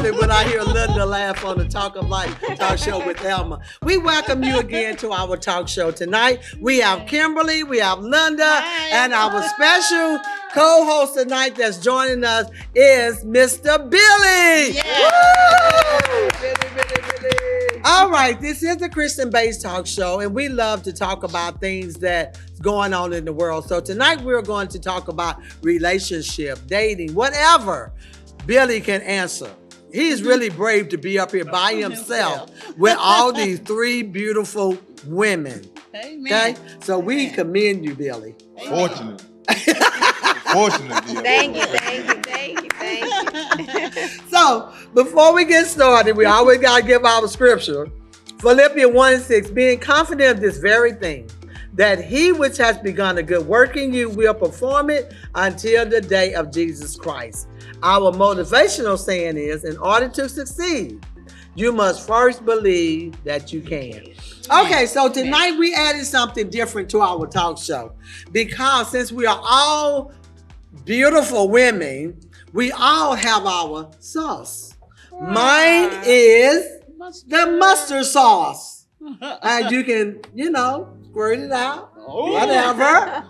laughing when I hear Linda laugh on the Talk of Life talk show with Elma. We welcome you again to our talk show tonight. We have Kimberly, we have Linda, and our special co-host tonight that's joining us is Mr. Billy. Yeah. Billy. All right, this is the Christian-based talk show, and we love to talk about things that's going on in the world. So tonight we're going to talk about relationship, dating, whatever Billy can answer. He's really brave to be up here by himself with all these three beautiful women. Amen. Okay? So we commend you, Billy. Fortunate. Fortunately. Thank you. So before we get started, we always got to give our scripture. Philippians 1:6, being confident of this very thing, that he which has begun a good work in you will perform it until the day of Jesus Christ. Our motivational saying is, in order to succeed, you must first believe that you can. Okay, so tonight we added something different to our talk show, because since we are all beautiful women, we all have our sauce. Mine is the mustard sauce. And you can, squirt it out, whatever.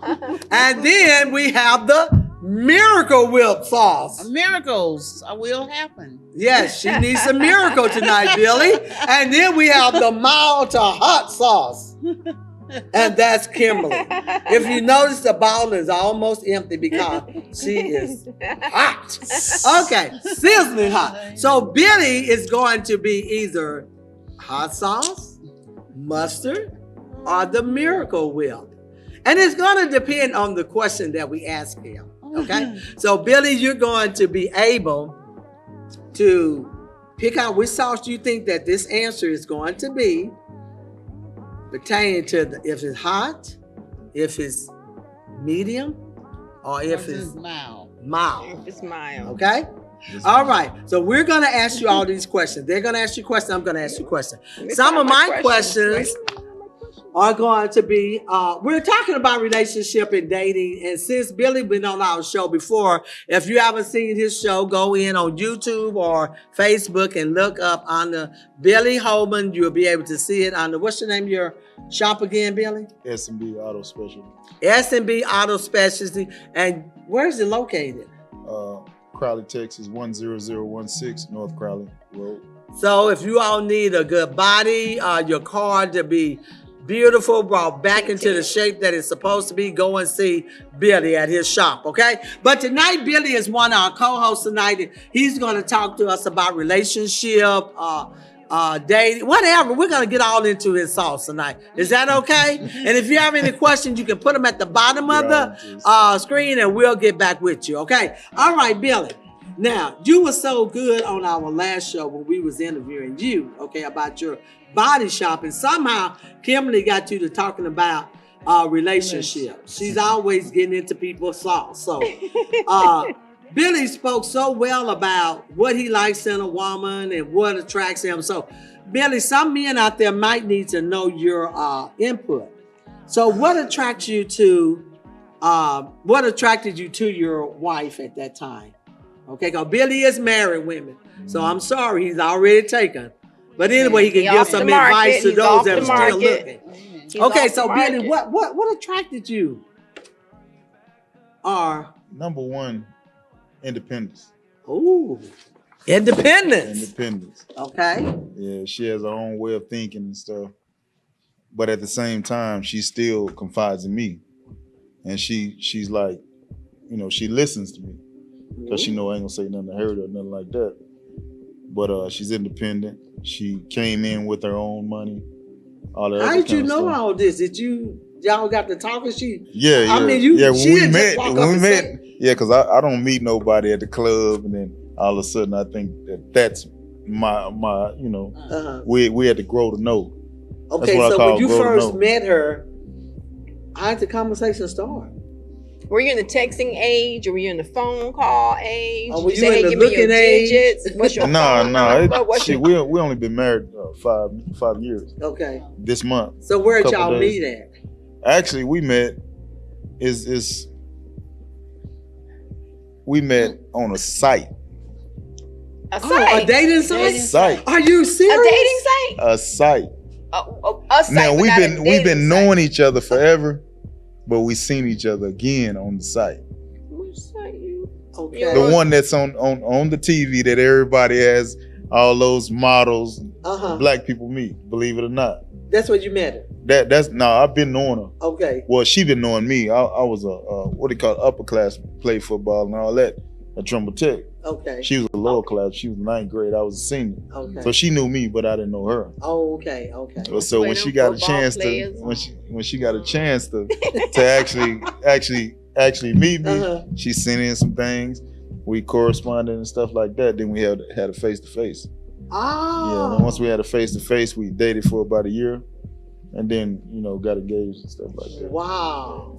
And then we have the Miracle Whip sauce. Miracles will happen. Yes, she needs a miracle tonight, Billy. And then we have the mild to hot sauce. And that's Kimberly. If you notice, the bottle is almost empty because she is hot. Okay, sizzling hot. So Billy is going to be either hot sauce, mustard, or the Miracle Whip. And it's going to depend on the question that we ask him. Okay? So Billy, you're going to be able to pick out which sauce you think that this answer is going to be pertaining to if it's hot, if it's medium, or if it's mild. It's mild. Okay? All right. So we're going to ask you all these questions. They're going to ask you questions. I'm going to ask you questions. Some of my questions are going to be, we're talking about relationship and dating. And since Billy been on our show before, if you haven't seen his show, go in on YouTube or Facebook and look up on the Billy Holman. You'll be able to see it on the, what's the name of your shop again, Billy? S&B Auto Specialty. S&B Auto Specialty. And where's it located? Crowley, Texas, 10016 North Crowley Road. So if you all need a good body, your car to be beautiful, brought back into the shape that it's supposed to be, go and see Billy at his shop, okay? But tonight, Billy is one of our co-hosts tonight, and he's going to talk to us about relationship, dating, whatever. We're going to get all into his sauce tonight. Is that okay? And if you have any questions, you can put them at the bottom of the screen, and we'll get back with you, okay? All right, Billy. Now, you were so good on our last show when we was interviewing you, okay, about your body shop, and somehow Kimberly got you to talking about relationship. She's always getting into people's sauce. So Billy spoke so well about what he likes in a woman and what attracts him. So Billy, some men out there might need to know your input. So what attracted you to your wife at that time? Okay, because Billy is married women. So I'm sorry, he's already taken. But anyway, he can give some advice to those that are still looking. Okay, so Billy, what attracted you? Number one, independence. Ooh, independence. Independence. Okay. Yeah, she has her own way of thinking and stuff. But at the same time, she still confides in me. And she's like, she listens to me. Because she know I ain't gonna say nothing to hurt her or nothing like that. But she's independent. She came in with her own money. All that. How did you know all this? Did y'all got to talking? Yeah. I mean, when we met. Yeah, because I don't meet nobody at the club, and then all of a sudden I think that's my we had to grow to know. Okay, so when you first met her, how did the conversation start? Were you in the texting age, or were you in the phone call age? Were you in the looking age? Digits? What's your we only been married 5 years. Okay. This month. So where'd y'all meet at? Actually, we met we met on a site. A Oh, site. a dating site? Dating Site. Are you A serious? dating site? A site. A site. Now but not a we've dating been site. knowing each other forever, but we seen each other again on the site. Which site you? Okay. The one that's on the TV that everybody has all those models, Uh-huh. black people meet. Believe it or not, That's where you met her. that's no. I've been knowing her. Okay. Well, she been knowing me. I was a what do you call it, upper class, play football and all that at Trumbull Tech. Okay. She was a lower class. She was ninth grade. I was a senior, Okay. so she knew me, but I didn't know her. Oh, okay. Okay. So when Where she them got a football chance players to are. when she got a chance to actually meet me, Uh-huh. she sent in some things. We corresponded and stuff like that. Then we had a face to face. Oh. Yeah. And then once we had a face to face, we dated for about a year, and then got engaged and stuff like that. Wow.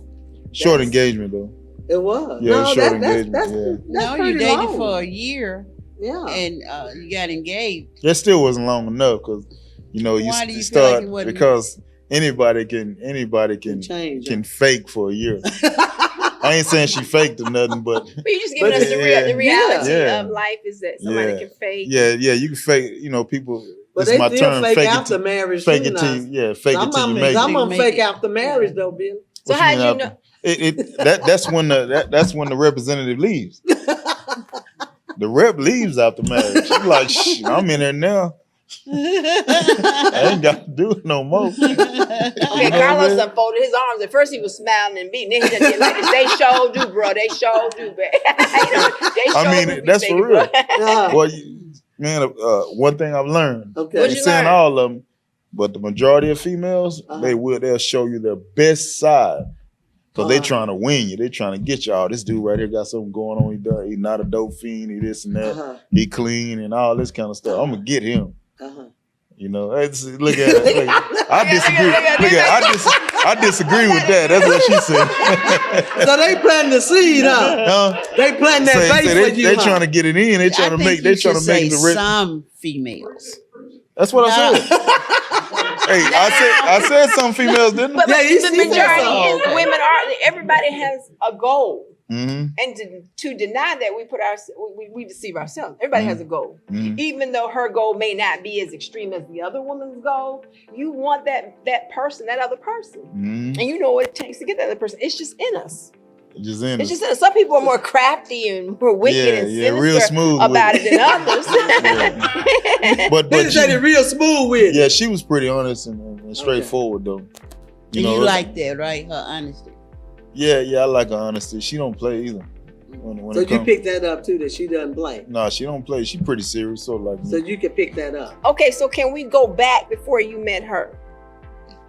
Short That's- engagement though. It was. Yeah, no, short that's engagement, that's yeah. No, pretty you dated long. for a year Yeah. and you got engaged. That still wasn't long enough because you Why do you feel start like it wasn't? because anybody can Change. can fake for a year. I ain't saying she faked or nothing, but But you just giving But us the yeah. reality Yeah. of life is that somebody Yeah. can fake. yeah, you can fake. People. But This they is my still term. fake Fake after it. marriage. Fake too it now. till you. Fake it till you make Some it. of them Make fake it. after marriage though, Bill. So What how'd you mean, know? That's when the representative leaves. The rep leaves after marriage. She's like, shh, I'm in there now. I ain't got to do it no more. Okay, You know what I Carlos mean? done folded his arms. At first he was smiling and beating. Then he done did like this. They sure do, bro. They sure do, bro. They sure I mean, do be that's faking, for real. bro. Yeah. Well, man, one thing I've learned. Okay. What'd Ain't you saying learn? all of them, but the majority of females, Uh-huh. they'll show you their best side. Because they Uh-huh. trying to win you. They trying to get y'all. This dude right here got something going on. He not a dope fiend. He this and that. Uh-huh. He clean and all this kind of stuff. I'm gonna get him. Uh-huh. Look at it. I disagree. I disagree with that. That's what she said. So they planting the seed, huh? Huh? They planting that bait Say for you. they huh? trying to get it in. They trying to make. They trying to make the rich. some females. That's what I No. said. Hey, I said some females didn't. But Yeah, he the said majority so. is Okay. women are. Everybody has a goal, Mm-hmm. and to deny that we deceive ourselves. Everybody has a goal, Mhm. even though her goal may not be as extreme as the other woman's goal. You want that person, that other person, Mm-hmm. and you know what it takes to get that other person. It's just in us. Just in It's it. just in us. Some people are more crafty and more wicked and Yeah, sinister real smooth with about it. it than others. But They said it real smooth with it. yeah, she was pretty honest and straightforward though. You know, like that, right? Her honesty. Yeah, I like her honesty. She don't play either. When So it you comes, picked that up too, that she doesn't play. nah, she don't play. She pretty serious, sort of like me. So you can pick that up. Okay, so can we go back before you met her?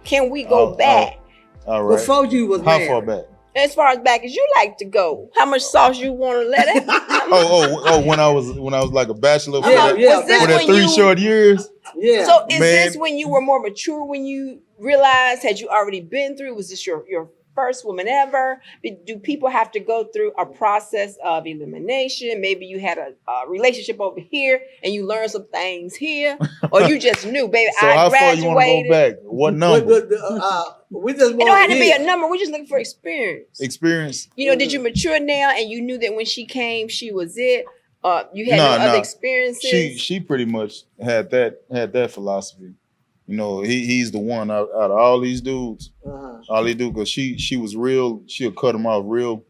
Can we go Oh, back? All right. Before you was How married. far back? As far as back as you like to go, how much sauce you want to let it? Oh, when I was like a bachelor for Yeah, that, yeah. Was this for that when 3 you- short years. Yeah. So is Man. this when you were more mature? When you realized, had you already been through? Was this your first woman ever? Do people have to go through a process of elimination? Maybe you had a relationship over here and you learned some things here, or you just knew, baby. So I how far you want to graduated. go back? What But number? we just It don't have to be a number. We're just looking for experience. Experience? You know, did you mature now and you knew that when she came, she was it? You had no Nah, other nah. experiences? She pretty much had that philosophy. You know, he's the one out of all these dudes. Uh-huh. All they do, because she was real. She'll cut them off real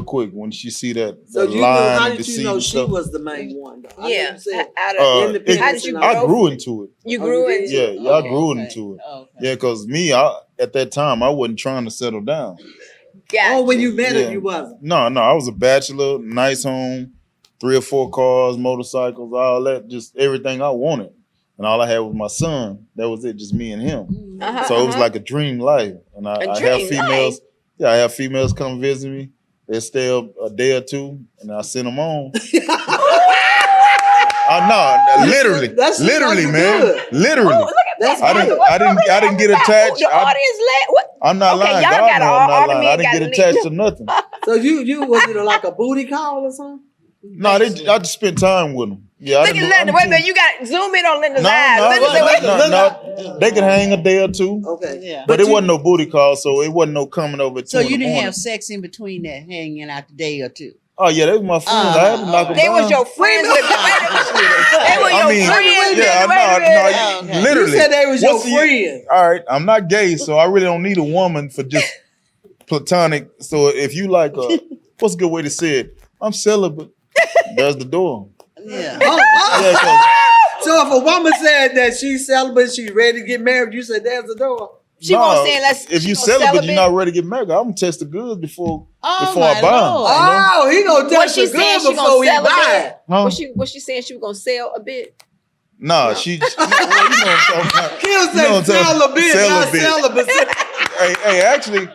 quick when she see that, So that you knew, line how and did you deceit know and she stuff. was the main one? Though? I know Yeah. you said Out of, independence how did you and I grow? grew into it. You Oh, grew you into did? Yeah, I Okay, grew okay. into it. Okay. Yeah, because me, at that time, I wasn't trying to settle down. Gotcha. Oh, when you met Yeah. her, you wasn't. No, I was a bachelor, nice home, 3 or 4 cars, motorcycles, all that, just everything I wanted. And all I had was my son. That was it, just me and him. Uh-huh, So it was like a dream life. And I have dream females. Yeah, I have females come visit me. They stay a day or two, and I send them on. Oh no, literally, That's literally, like man, good. literally. Oh, look at That's that. good. I didn't get attached. The audience what? I'm not Okay, lying. y'all God, got no, all- I'm all not the lying. men I didn't got get leaked. attached to nothing. So you was it like a booty call or something? No, I just spent time with them. Yeah, Look at Linda. Wait a minute. You got zoom in on Linda's eyes. Linda said, wait. no. They could hang a day or two, Okay. Yeah. but it you- wasn't no booty call, so it wasn't no coming over. at So 2 in you the didn't morning. have sex in between that hanging out the day or two. Oh yeah, they were my friends. I had to knock them They down. was your friends. They were your I mean, friends. yeah, Oh, okay. no, literally. You said they was your What's the- friend. All right, I'm not gay, so I really don't need a woman for just platonic. So if you like, what's a good way to say it? I'm celibate. There's the door. Yeah. Yeah, 'cause So if a woman said that she's celibate, she's ready to get married, you said there's the door. She won't say unless if she you gonna celibate, you're celibate. not ready to get married. I'm gonna test the goods before Oh, I my buy 'em. Lord. Oh, he gonna Was touch she the saying gun she before gonna he sell a buy bit? it. Huh? Was she saying she was gonna sell a bit? Nah, she. Well, you know what I'm talking about. He'll You know what say I'm talking- celibate, not celibate. celibate. Hey, actually,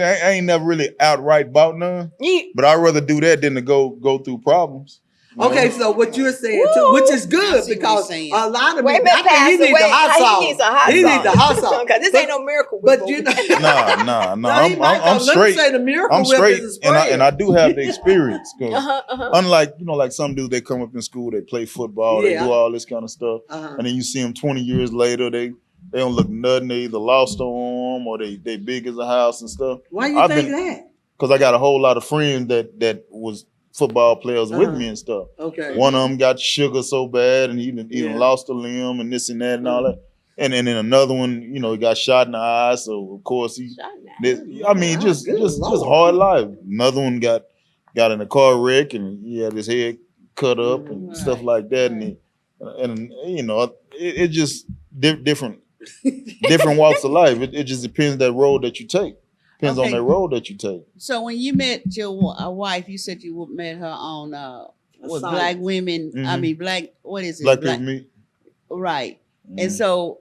I ain't never really outright bought none. You, But I'd rather do that than to go through problems. you know? Okay, so what you're saying too, which is I good see what because you're saying. a lot of wait a men, minute, I think Pastor. he need the hot sauce. He needs some hot He sauce. need the hot sauce. Because this But- ain't no miracle. But Whip, you boo. know, Nah. no, he might I'm go, let me straight. say the miracle I'm whip straight, is a and spray. I do have the experience. 'Cause Uh-huh. unlike like some dudes, they come up in school, they play football, they Yeah. do all this kind of stuff, Uh-huh. and then you see them 20 years later, they don't look nothing. They either lost an arm or they big as a house and stuff. Why you I've think been- that? Because I got a whole lot of friends that was football players with Uh-huh. me and stuff. Okay. One of them got sugar so bad and he even Yeah. lost a limb and this and that and all that. And then another one, he got shot in the eye. So of course he, I mean, just Good just Lord. hard life. Another one got in a car wreck and he had his head cut up and stuff Right. like that. And it just different walks of life. It just depends that road that you take. Depends on Okay. that road that you take. So when you met your wife, you said you met her on what, site. black women. I Mhm. mean, black. What is it? Black people meet. Right. Mhm. And so,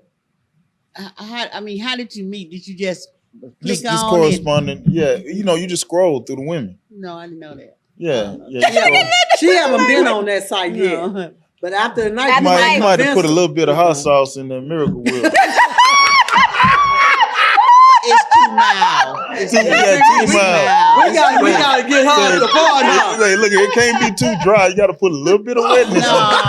how did you meet? Did you just click just on corresponding. Yeah, you just scroll through the women. No, I didn't know that. Yeah, Oh, you scroll. She haven't been on that site yet. No. But after the night, After You the might, night. you might have put a little bit of hot Uh-huh. sauce in that Miracle Whip. It's too mild. It's Yeah, too mild. we gotta get her off the board now. Hey, look, it can't be too dry. You got to put a little bit of wetness No, on it.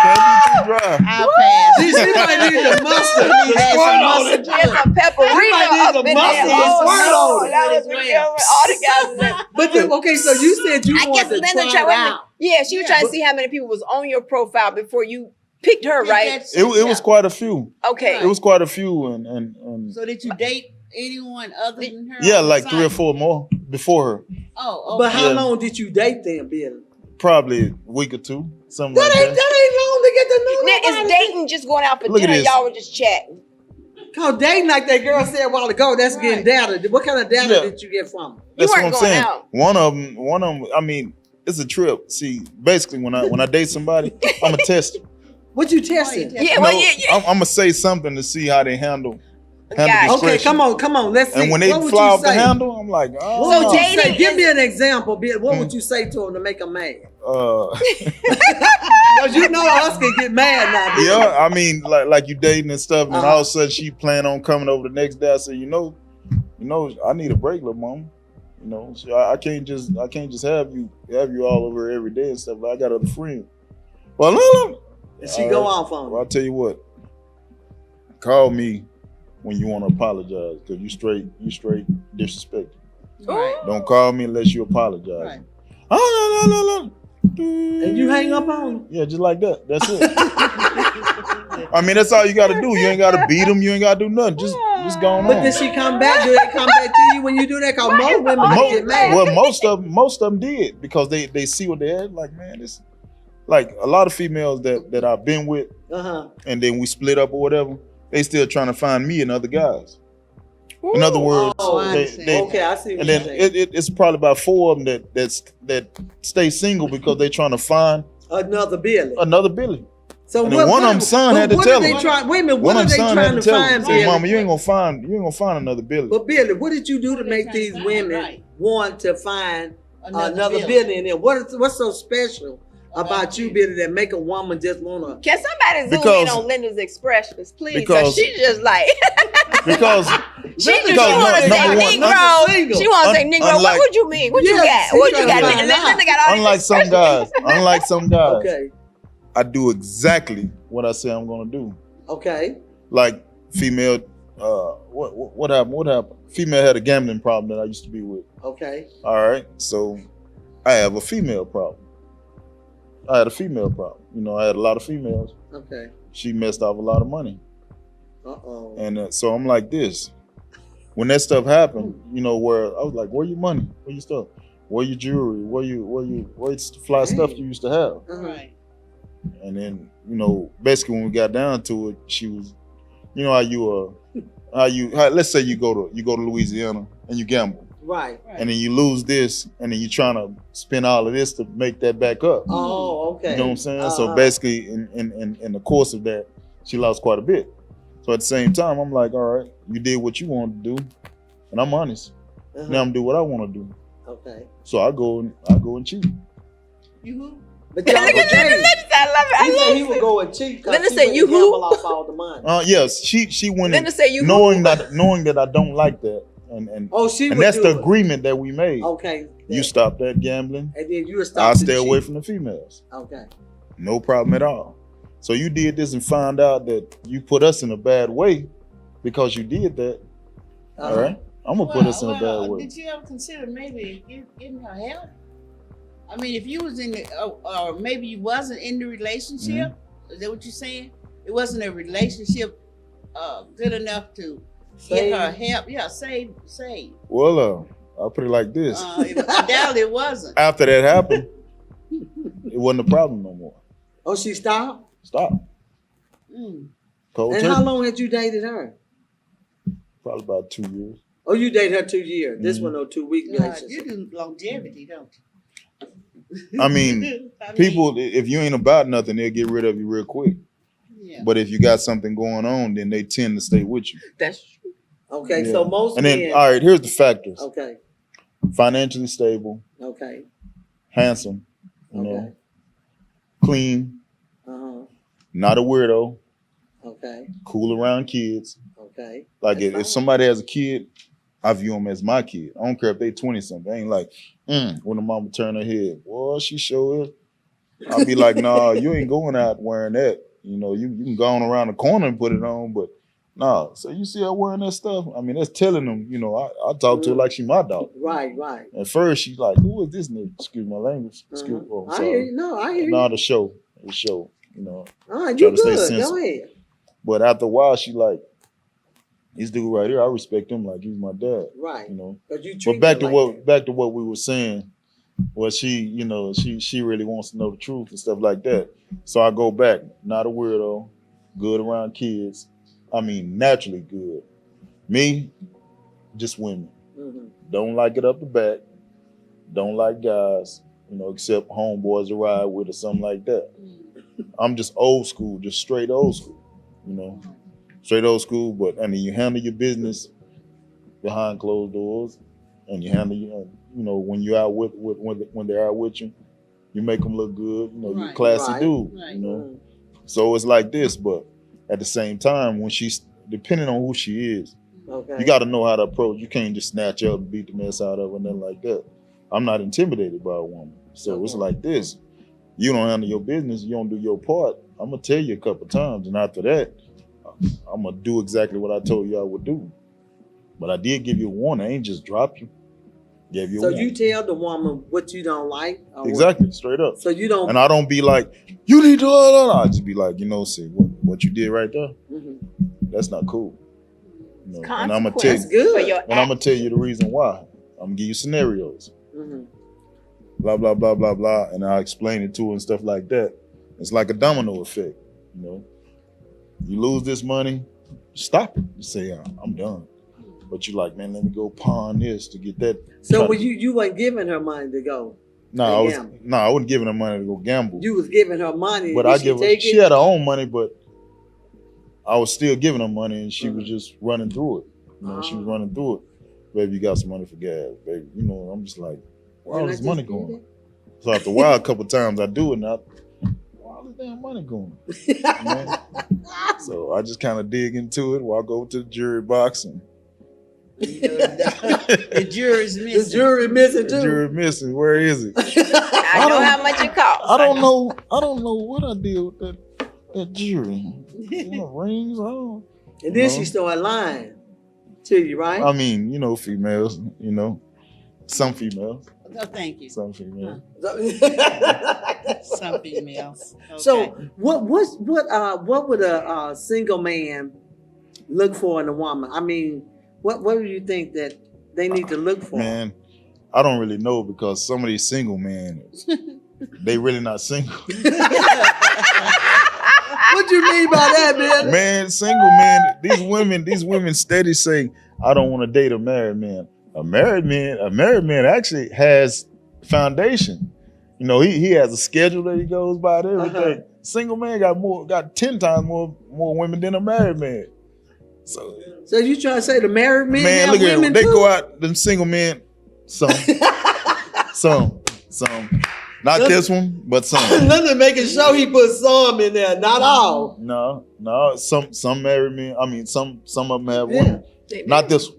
Can't be too dry. I'll pass. She might need the mustard, Need the that squirt some on mustard it. too. There's some pepperino might need up the in there. mustard and Oh, squirt no, on it. that was all the guys. But then, okay, so you said you I guess wanted to Linda try tried. it wait a minute. out. Yeah, she was Yeah. trying to see how many people was on your profile before you picked her, right? It was quite a few. Okay. It was quite a few, and So did you date anyone other than her? yeah, on the like 3 or site? 4 more before her. Oh, But okay. how Yeah. long did you date them, Billy? Probably a week or two, something That like ain't that. long to get to know Now, nobody. is dating just going out for Look at dinner? this. Y'all were just chatting. Cause dating, like that girl said a while ago, that's getting data. What kind of data Yeah. did you get from her? That's what weren't I'm going saying. out. One of them. I mean, it's a trip. See, basically, when I date somebody, I'm a tester. What you testing? Yeah, Yeah, You well, know, yeah. I'm gonna say something to see how they handle Got the it. Okay, discretion. come on. Let's see. And when they What would fly you off the say? handle, I'm like, What oh. would you dating say? Give is- me an example, Bill. What Mm. would you say to him to make him mad? uh, Cause you know us can get mad now. Bill. yeah, I mean, like you dating and stuff, and Uh-huh. all of a sudden she plan on coming over the next day. I say, you know, I need a break, little mama. So I can't just have you all over every day and stuff. I got other friends. Well, no. And she All go right. off on Well, I'll him. tell you what. Call me when you want to apologize, because you straight disrespected. Right. Don't call me unless you apologize. Right. Oh, no. And you hang up on him. Yeah, just like that. That's it. I mean, that's all you got to do. You ain't got to beat them. You ain't got to do nothing. Just go on. But then she come back. Do they come back to you when you do that? Cause most women get mad. Well, most of them did, because they see what they had. Like, man, this, like a lot of females that I've been with, Uh-huh. and then we split up or whatever. They still trying to find me and other guys. In other words, Oh, I they, understand. they, Okay, I see what and you're then saying. it's probably about 4 of them that stay single because they trying to find Another Billy. another Billy. So And then one of them son had to what tell are they him. trying? Wait a minute. One What of are they them son trying had to to tell him, find, say, Billy? "Mama, you ain't gonna find another Billy." But Billy, what did you do to What make they these trying to find, women right. want to find another Billy. Billy in there? What's so special about you, Billy, that make a woman just wanna? Can somebody zoom Because- in on Linda's expressions, please? because- Because she's just like Because she because want to number say one, Negro. single. She want to say Un- Negro. unlike- What you mean? What you Yes, got? What she you got? trying to Linda find got all these unlike some guys, Okay, I do exactly what I say I'm gonna do. okay. Like female, what happened? Female had a gambling problem that I used to be with. Okay. All right, so I have a female problem. I had a female problem. You know, I had a lot of females. Okay. She messed off a lot of money. Uh-oh. And so I'm like this. When that stuff happened, you know, where I was like, where your money? Where your stuff? Where your jewelry? Where's the fly stuff you used to have? Right. And then, you know, basically when we got down to it, she was, you know, let's say you go to Louisiana and you gamble. Right. And then you lose this, and then you're trying to spend all of this to make that back up. Oh, okay. You know what I'm saying? So basically, in the course of that, she lost quite a bit. So at the same time, I'm like, all right, you did what you wanted to do, and I'm honest. Now I'm gonna do what I want to do. Okay. So I go and cheat. You who? But y'all Look go at James. I love it. He I said love he it. would go and cheat because Linda she said, would "You who?" gamble off all the money. Yes, she went Linda in said, "You who?" knowing that I don't like that, and Oh, she and would that's do the it. agreement that we made. Okay. You stop that gambling. And then you would stop I'll the stay away cheat. from the females. Okay. No problem at all. So you did this and found out that you put us in a bad way because you did that. All right, I'm gonna put us in a bad way. Did you ever consider maybe getting her help? I mean, if you was in the, or maybe you wasn't in the relationship, is that what you're saying? It wasn't a relationship good enough to get her help. Yeah, save. Well, I'll put it like this. I doubt it wasn't. After that happened, it wasn't a problem no more. Oh, she stopped? Stop. Mm. Cold And turkey. how long had you dated her? Probably about 2 years. Oh, you dated her 2 years. This one, no 2 week God, relationship. you do longevity, don't you? I mean, people, if you ain't about nothing, they'll get rid of you real quick. Yeah. But if you got something going on, then they tend to stay with you. That's true. Okay, Yeah. so most And then, men. all right, here's the factors: Okay, financially stable, okay, handsome, you okay. know, clean, Uh-huh. not a weirdo, Okay, cool around kids. okay. Like That's if fine. somebody has a kid, I view them as my kid. I don't care if they 20 something. I ain't like, when the mama turn her head, well, she sure is. I'll be like, nah, you ain't going out wearing that. You know, you can go on around the corner and put it on, but nah. So you see her wearing that stuff? I mean, that's telling them, you know, I talk to her like she my daughter. Right, right. At first, she's like, who is this nigga? Excuse my language. Excuse Uh-huh. oh, I hear sorry. you. No, I hear Nah, you. the show, you know. All right, try you to stay good. sensible. Go ahead. But after a while, she like, this dude right here, I respect him like he's my dad. Right. You know. But you But treat back her to like what that. back to what we were saying, well, she, you know, she really wants to know the truth and stuff like that. So I go back, not a weirdo, good around kids. I mean, naturally good. Me, just women. Mhm. Don't like it up the back. Don't like guys, you know, except homeboys to ride with or something like that. I'm just old school, just straight old school, you know, straight old school. But I mean, you handle your business behind closed doors, and you handle, you know, when you're out when they're out with you, you make them look good. You know, you're a Right. classy Right. dude. Right. You know, Mhm. so it's like this. But at the same time, when she's depending on who she is, Okay. you got to know how to approach. You can't just snatch up and beat the mess out of her, nothing like that. I'm not intimidated by a woman. So it's Okay. like this. You don't handle your business, you don't do your part. I'm gonna tell you a couple times, and after that, I'm gonna do exactly what I told you I would do. But I did give you a warning. I ain't just drop you. Gave you a So warning. you tell the woman what you don't like? or what- Exactly, straight up. So you don't. And I don't be like, you need to. I just be like, you know, see what you did right there. Mhm. That's not cool. You know, and I'm gonna tell Consequence That's you, good. for your and I'm gonna tell you the reason why. I'm gonna give you scenarios. Mhm. Blah blah blah blah blah, and I'll explain it to her and stuff like that. It's like a domino effect, you know. You lose this money, stop it. You say, I'm done. But you like, man, let me go pawn this to get that. So Try when to- you weren't giving her money to go, No, gamble. I wasn't giving her money to go gamble. you was giving her money. But Did I she give her. take She it? had her own money, but I was still giving her money, and she was Mhm. just running through it. You know, she was running through it. Baby, you got some money for gas, baby. You know, I'm just like, where all Didn't I this just money do going? that? So after a while, a couple times I do it, and where all this damn money going? You know? So I just kind of dig into it, walk over to the jury box, and The jury's The missing. jury missing the too. jury missing. Where is it? I know how much it costs. I don't know. I don't know what I did with that jury. You know, rings. I don't. And then No. she started lying to you, right? I mean, you know, females. You know, Some females. Oh, thank you. Some females. Some females. Okay. So what would a single man look for in a woman? I mean, what do you think that they need to look for? Man, I don't really know because some of these single men, they really not single. What you mean by that, man? Man, single men, these women steady say, I don't want to date a married man. A married man actually has foundation. You know, he has a schedule that he goes by and everything. Single man got 10 times more women than a married man. So you trying to say the married men man, have look at women them. They too? go out, them single men, some. Not this one, but some. Nothing making sure he put some in there, not all. No, some married men. I mean, some of them have women. Not this one.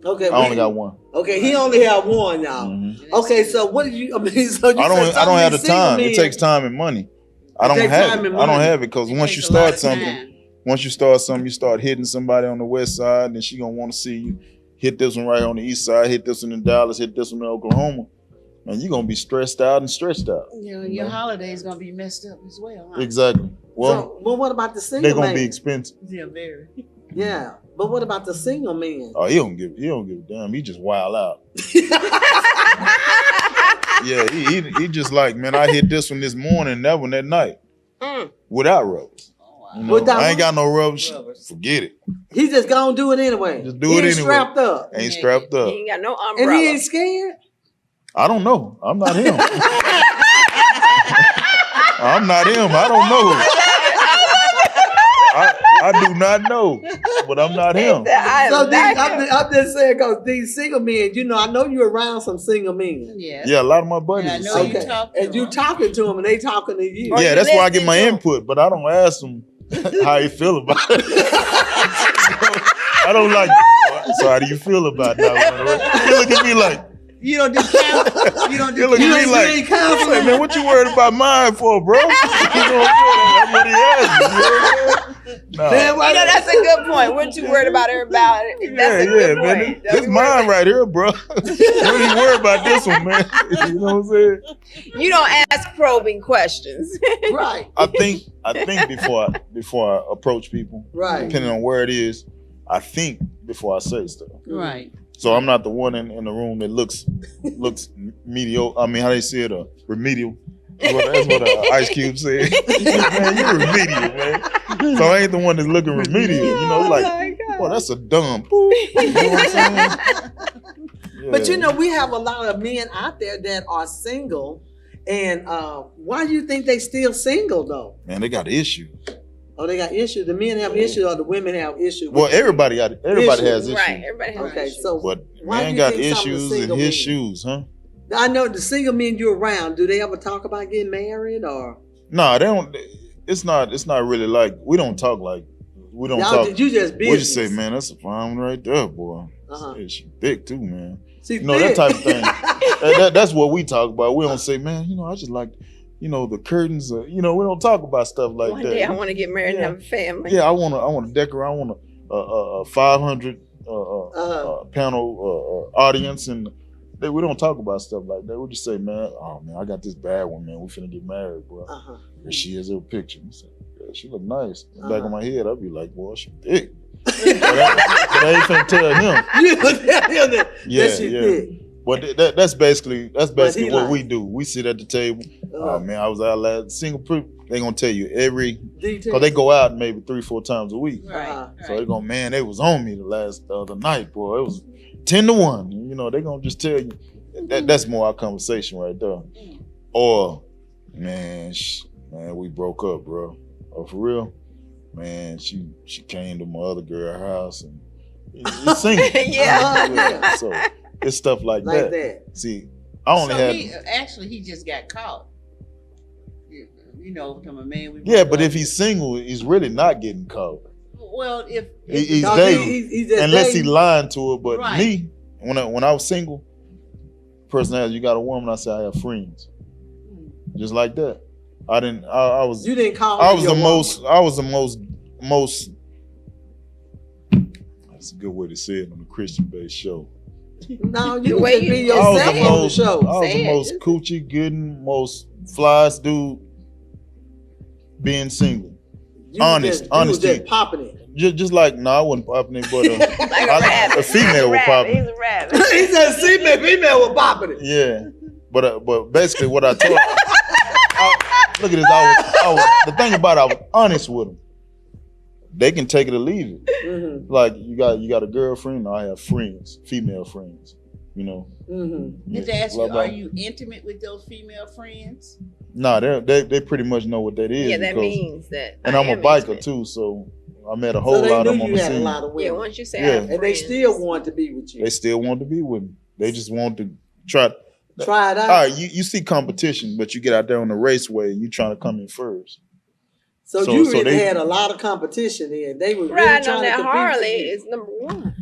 Okay, I only got one. Okay, he only have one now. Mhm. Okay, so what do you? I mean, so you I don't have the time. It takes time. time and money. I don't takes have time it. and I don't money. have it because It once you takes a lot start of something, time. you start hitting somebody on the west side, then she gonna want to see you hit this one right on the east side, hit this one in Dallas, hit this one in Oklahoma. Man, you're gonna be stressed out and stretched out. Your holiday's gonna be messed up as well, huh? Exactly. Well, Well, what about the single they're gonna man? be expensive. Yeah, very. Yeah, but what about the single men? Oh, he don't give a damn. He just wild out. Yeah, he just like, man, I hit this one this morning, that one that night. Without rubbers. Oh, wow. You know, Without I ain't got no rubbers. Rubbers. Forget it. He just gonna do it anyway. Just do He it ain't anyway. strapped up, Ain't strapped up. He ain't got no and umbrella. he ain't scared. I don't know. I'm not him. I'm not him. I don't know. I do not know, but I'm not him. So I'm just saying, because these single men, you know, I know you're around some single men. Yeah. Yeah, a lot of my buddies. Yeah, I are know single. you Okay, talk to and you them. talking to them, and they talking to you. Or Yeah, you that's why I get listen my to 'em. input, but I don't ask them how he feel about it. I don't like, so how do you feel about that? He look at me like, You don't do count. You don't he do look You at ain't, me you like, ain't counseling. hey, man, what you worried about mine for, bro? You know what I'm saying? That's what he asked me. You know what I'm saying? Nah. Man, why- You know, that's a good point. What you worried about her about it? That's a good man. point. This is mine right here, bro. Don't even worry about this one, man. You know what I'm saying? You don't ask probing questions. Right, I think before I approach people, right. depending on where it is, I think before I say stuff. Right. So I'm not the one in the room that looks mediocre. I mean, how they say it, remedial. That's what Ice Cube said. Man, you're remedial, man. So I ain't the one that's looking remedial. You know, like, well, that's a dumb. You know what I'm saying? But you Yeah. know, we have a lot of men out there that are single, and why do you think they still single though? Man, they got issues. Oh, they got issues. The men have issues, or the women have issues. Well, everybody has issues. Right. Everybody has Okay, issues. so But why do man you got think some of the issues in single his men- shoes, huh? I know the single men you're around. Do they ever talk about getting married, or No, they don't. It's not really like we don't talk like we don't y'all? talk. You just We business? just say, man, that's a fine one right there, boy. Uh-huh. Yeah, she thick too, man. See, You know, that type of thing. That's what we talk about. We don't say, man, you know, I just like, you know, the curtains. You know, we don't talk about stuff like One that. day I want to get married Yeah. and have a family. Yeah, I want to decorate. I want a 500 panel audience, and we don't talk about stuff like that. We just say, man, oh man, I got this bad one, man. We finna get married, bro. Uh-huh. Here she is, her picture. I said, yeah, she look nice. In the back Uh-huh. of my head, I'd be like, boy, she thick. but I ain't finna tell him. You know that Yeah, shit yeah. thick. But that's basically he what like. we do. We sit at the table. Uh-huh. Oh man, I was out last single. They gonna tell you every Detail. because they go out maybe 3-4 times a week. Right. Uh-huh. So they gonna, man, they was on me the other night, boy. It was 10-1. You know, they gonna just tell you. That's more our conversation right there. Or, man, we broke up, bro. Oh, for real? Man, she came to my other girl's house and he's single. Yeah. Yeah. So it's stuff like like that. that. See, I only So had. he just got caught. You know, from a man. Yeah, but if he's single, he's really not getting caught. well, if He's Cause dating. he's just Unless he dating. lying to her. But Right. me, when I was single, person asked, you got a woman? I said, I have friends. Just like that. I was You didn't call. I her was your the woman. most that's a good way to say it on a Christian based show. No, The you way can be you- I was yourself the on the most, show. I was Say the it. most coochie getting, most flies dude being single. You honest, you honesty. was just popping it. Just like, no, I wasn't popping it, but Like a rabbit. a female was popping. He's a rabbit. He said female was popping it. Yeah, but basically what I told, look at this. I was the thing about it, I was honest with them. They can take it or leave it. Mm-hmm. Like you got a girlfriend. No, I have friends, female friends. You know. Mm-hmm. Did Yeah, they ask blah, you, blah. are you intimate with those female friends? Nah, they pretty much know what that is. Yeah, that because- means that. And I I'm a am biker intimate. too, so I met a whole So they lot of knew them on you the had a scene. lot of Yeah, women. once you say Yeah. I have And they friends. still want to be with you. They still want to be with me. They just want to try. Try it out. All right, you see competition, but you get out there on the raceway and you trying to come in first. So So- you so really they- had a lot of competition then. They were really Riding trying on to that compete Harley with you. is number one.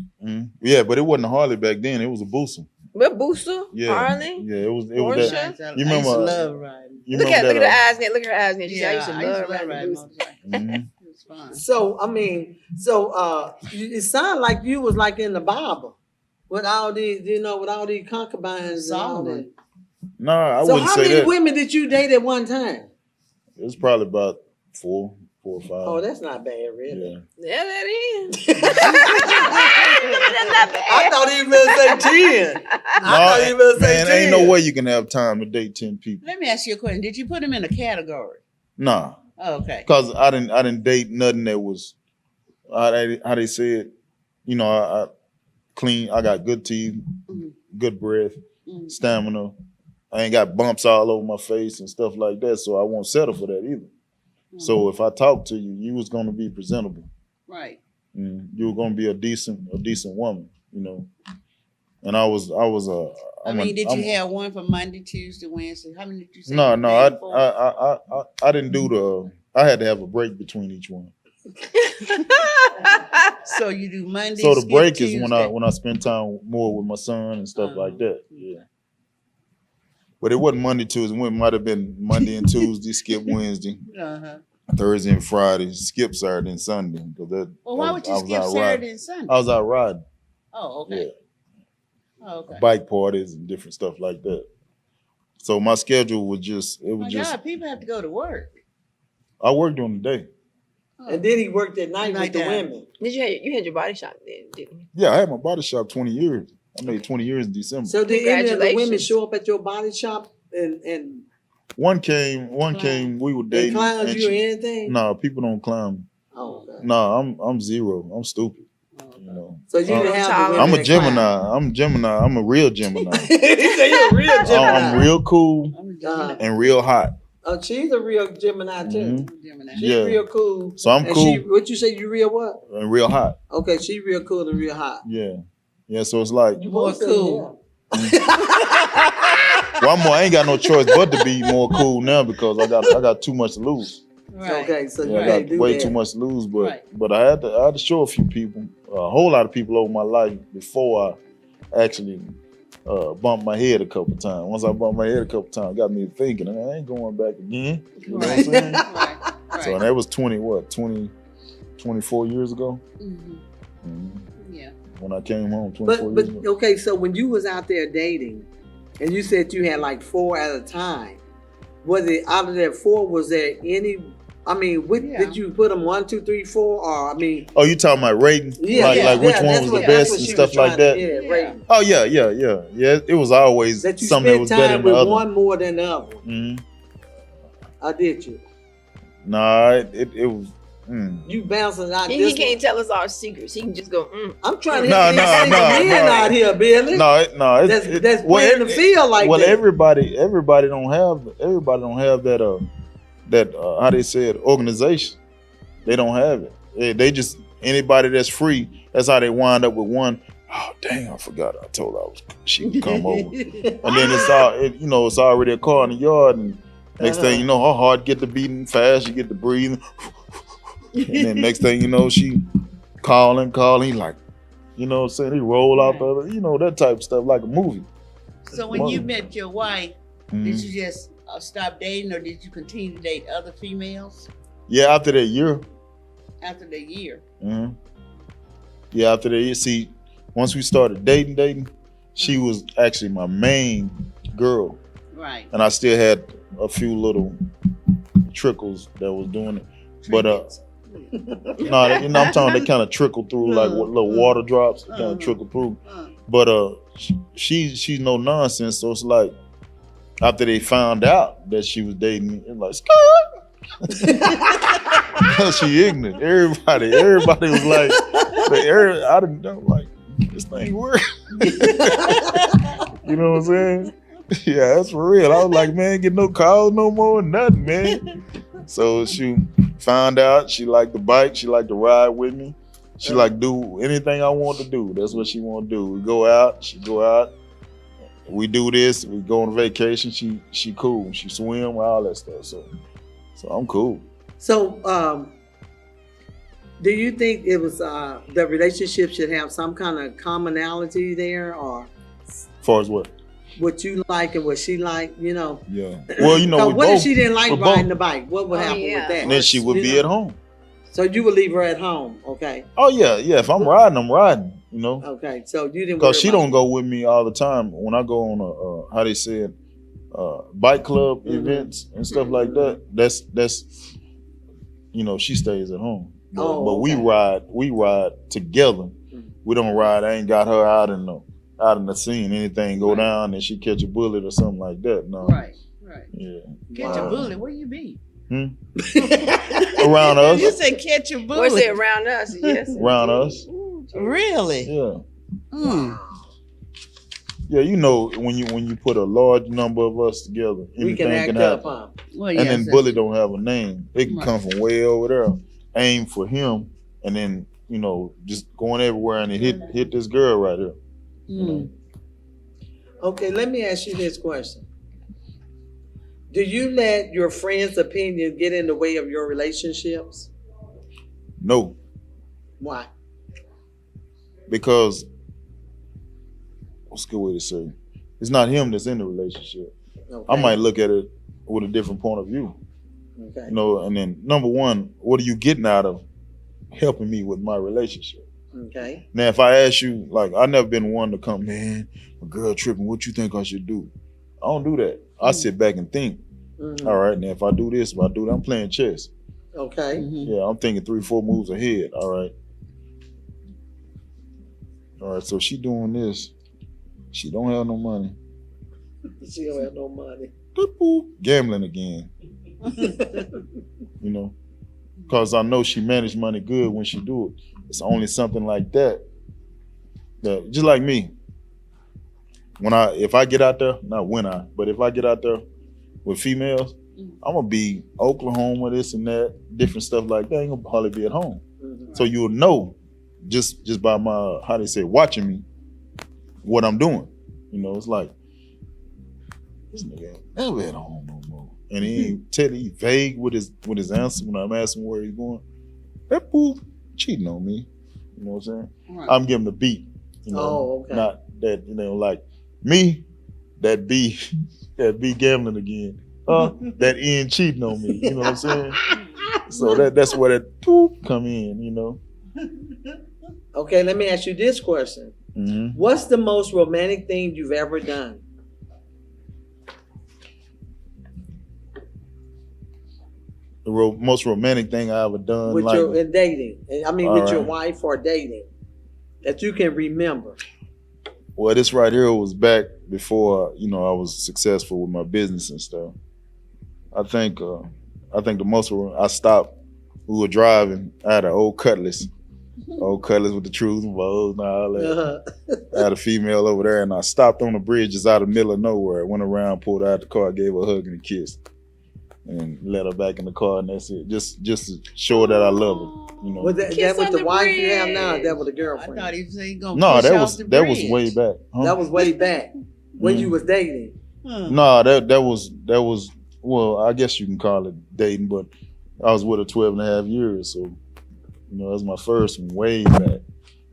Yeah, but it wasn't a Harley back then. It was a Booster. But Booster, Yeah, Harley. Yeah, it was Porsche? that. I You used to remember- love riding. You Look at remember her that, eyes, Nick. Look at her eyes, Nick. She said, I used to love riding Booster. motorcycles. mhm. It was fun. So I mean, it sounded like you was like in the Bible with all these, with all these concubines and all that. Solomon. Nah, I So wouldn't how say many that. women did you date at one time? It was probably about four or five. Oh, that's not bad, really. yeah. Yeah, that is. I thought he was gonna say 10. I thought he was gonna say Man, 10. ain't no way you can have time to date 10 people. Let me ask you a question. Did you put them in a category? Nah, Oh, okay. cause I didn't date nothing that was how they say it. I clean. I got good teeth, Mhm. good breath, Mhm. stamina. I ain't got bumps all over my face and stuff like that. So I won't settle for that either. So if I talk to you, you was gonna be presentable. Right. You were gonna be a decent woman. And I was. Did you have one for Monday, Tuesday, Wednesday? How many did you say? No, you I had for? I didn't do the. I had to have a break between each one. So you do Monday. So the skip break is Tuesday. when I spend time more with my son and stuff Uh-huh. like that. Yeah. But it wasn't Monday, Tuesday. It might have been Monday and Tuesday, skip Wednesday, Uh-huh. Thursday and Friday, skip Saturday and Sunday. Well, why would you I was skip out Saturday riding. and Sunday? I was out riding. Oh, okay. Oh, okay. Bike parties and different stuff like that. So my schedule was just My God, people have to go to work. I worked during the day. Oh. And then he worked at night with the Nighttime. women. Did you had your body shop then, didn't you? Yeah, I had my body shop 20 years. I made 20 years in December. So did any of the women Congratulations. show up at your body shop and One came, we were they dating. clowns and you or she- anything? No, people don't clown me. Oh, okay. No, I'm zero. I'm stupid. Oh, okay. You know. So you didn't have the women I'm a that clown. Gemini. I'm Gemini. I'm a real Gemini. He said you're a real Gemini. I'm real cool I'm a Uh-huh. Gemini. and real hot. Oh, she's a real Gemini too. Mhm. I'm a Gemini. She's Yeah. real cool. So I'm And cool she, what you say? You real what? and real hot. Okay, she real cool and real hot. Yeah. Yeah, so it's like, You More both say cool. I ain't got no choice but to be more cool now because I got too much to lose. yeah. Right. Okay, so you Yeah, I can't got do way that. too much to lose, but Right. but I had to show a few people, a whole lot of people over my life before I actually bumped my head a couple times. Once I bumped my head a couple times, it got me thinking, I ain't going back again. You know what I'm Right. saying? Right. So that was 24 years ago. Mhm. Mhm. Yeah. When I came home, 24 But years ago. okay, so when you was out there dating, and you said you had like 4 at a time, was it out of that 4? Was there any? I mean, Yeah. did you put them 1, 2, 3, 4, or I mean, Oh, you talking about rating? like which yeah, one that's was what- the that's best what and she stuff was like trying that? to- Yeah, Yeah. right. Oh yeah. It was always That you something that spent was better time than the with other. one more than the other. Mhm. I did you. Nah, it was. You bouncing out. He this can't tell us our secrets. He can just go, I'm trying to No, hit these no, single no, men no. out here, Billy. No, That's playing the field like well, that. everybody don't have that how they say it, organization. They don't have it. They just anybody that's free. That's how they wind up with one. Oh dang! I forgot. I told her she could come over, and then it's already a car in the yard, and next thing you know, her heart get to beating fast. You get to breathing, and then next thing you know, she calling. Like, you know what I'm saying? He roll out the other, that type of stuff like a movie. So when you met your wife, Mhm. did you just stop dating, or did you continue to date other females Yeah, after that year. after the year? Yeah, after that year. See, once we started dating, she was actually my main girl, Right. and I still had a few little trickles that was doing it. But no, you know, I'm talking they kind of trickle through like little water drops, kind of trickle through. But she's no nonsense, so it's like after they found out that she was dating me, it's like she ignorant. Everybody was like, I didn't know, like this thing work. You know what I'm saying? Yeah, that's for real. I was like, man, get no calls no more, nothing, man. So she found out she liked the bike, she liked to ride with me. She like do anything I want to do. That's what she want to do. We go out, she go out. We do this, we go on vacation. She cool. She swim, all that stuff. So I'm cool. So, do you think it was the relationship should have some kind of commonality there, or As far as what? what you like and what she like? You know. Yeah. Well, you know, 'Cause we what both, if she didn't like we riding both- the bike? What would happen with that? and then she would You be know? at home. So you would leave her at home, okay? Oh yeah. If I'm riding, I'm riding. You know. Okay. So you didn't. Because worry she about don't go with me all the time. When I go on how they say it, bike club events and stuff like that. That's you know, she stays at home. But, Oh, but okay. we ride together. We don't ride. I ain't got her out in the scene. Anything go Right. down and she catch a bullet or something like that. No. Right. Yeah. Catch Wow. a bullet. Where you be? Around us. You said catch a Or bullet. say around us, yes. Around us. Really? Yeah. Mm. Yeah, you know, when you put a large number of us together, We can anything act can up, happen. huh? Well, And yes, then that's- Bully don't have a name. It can Right. come from way over there, aim for him, and then, you know, just going everywhere and it hit this girl right here. Mm. Okay, let me ask you this question. Do you let your friends' opinion get in the way of your relationships? No, Why? because what's a good way to say? It's not him that's in the relationship. Okay. I might look at it with a different point of view. Okay. You know, and then number one, what are you getting out of helping me with my relationship? Okay. Now, if I ask you, like, I never been one to come, man, a girl tripping, what you think I should do? I don't do that. I sit back and think, Mhm. all right, now if I do this, if I do that, I'm playing chess. Okay. Mhm. Yeah, I'm thinking 3-4 moves ahead. All right. All right, so she doing this. She don't have no money. She don't have no money. Boop, boop. Gambling again. You know, because I know she managed money good when she do it. It's only something like that just like me. If I get out there, but if I get out there with females, I'm gonna be Oklahoma, this and that, different stuff like that. I ain't gonna hardly be at home. Mhm. So you'll know just by my, how they say, watching me, what I'm doing. You know, it's like, this nigga ain't never at home no more. And he ain't telling, he vague with his answer when I'm asking where he's going. That fool cheating on me. You know what I'm saying? Right. I'm giving the beat. You know, Oh, okay. not that, you know, like me, that be gambling again. That end cheating on me. You know what I'm saying? So that's where that poop come in, you know. Okay, let me ask you this question. Mm-hmm. What's the most romantic thing you've ever done? The most romantic thing I ever done, With like, your in dating. I mean All with your right. wife or dating. That you can remember. well, this right here was back before, you know, I was successful with my business and stuff. I think the most I stopped. We were driving. I had an old Cutlass with the truth balls and all that. Uh-huh. I had a female over there, and I stopped on the bridge just out of the middle of nowhere. Went around, pulled out the car, gave her a hug and a kiss, and let her back in the car, and that's it. Just to show her that I love her, you know. Was that Kiss with on the the wife you have now? Or bridge. that with a I girlfriend? thought he was saying gonna No, push that off was the that was bridge. way back. Huh? That was way back when Mm. you was dating. Huh. No, that was well, I guess you can call it dating, but I was with her 12 and a half years, so you know, that was my first one way back in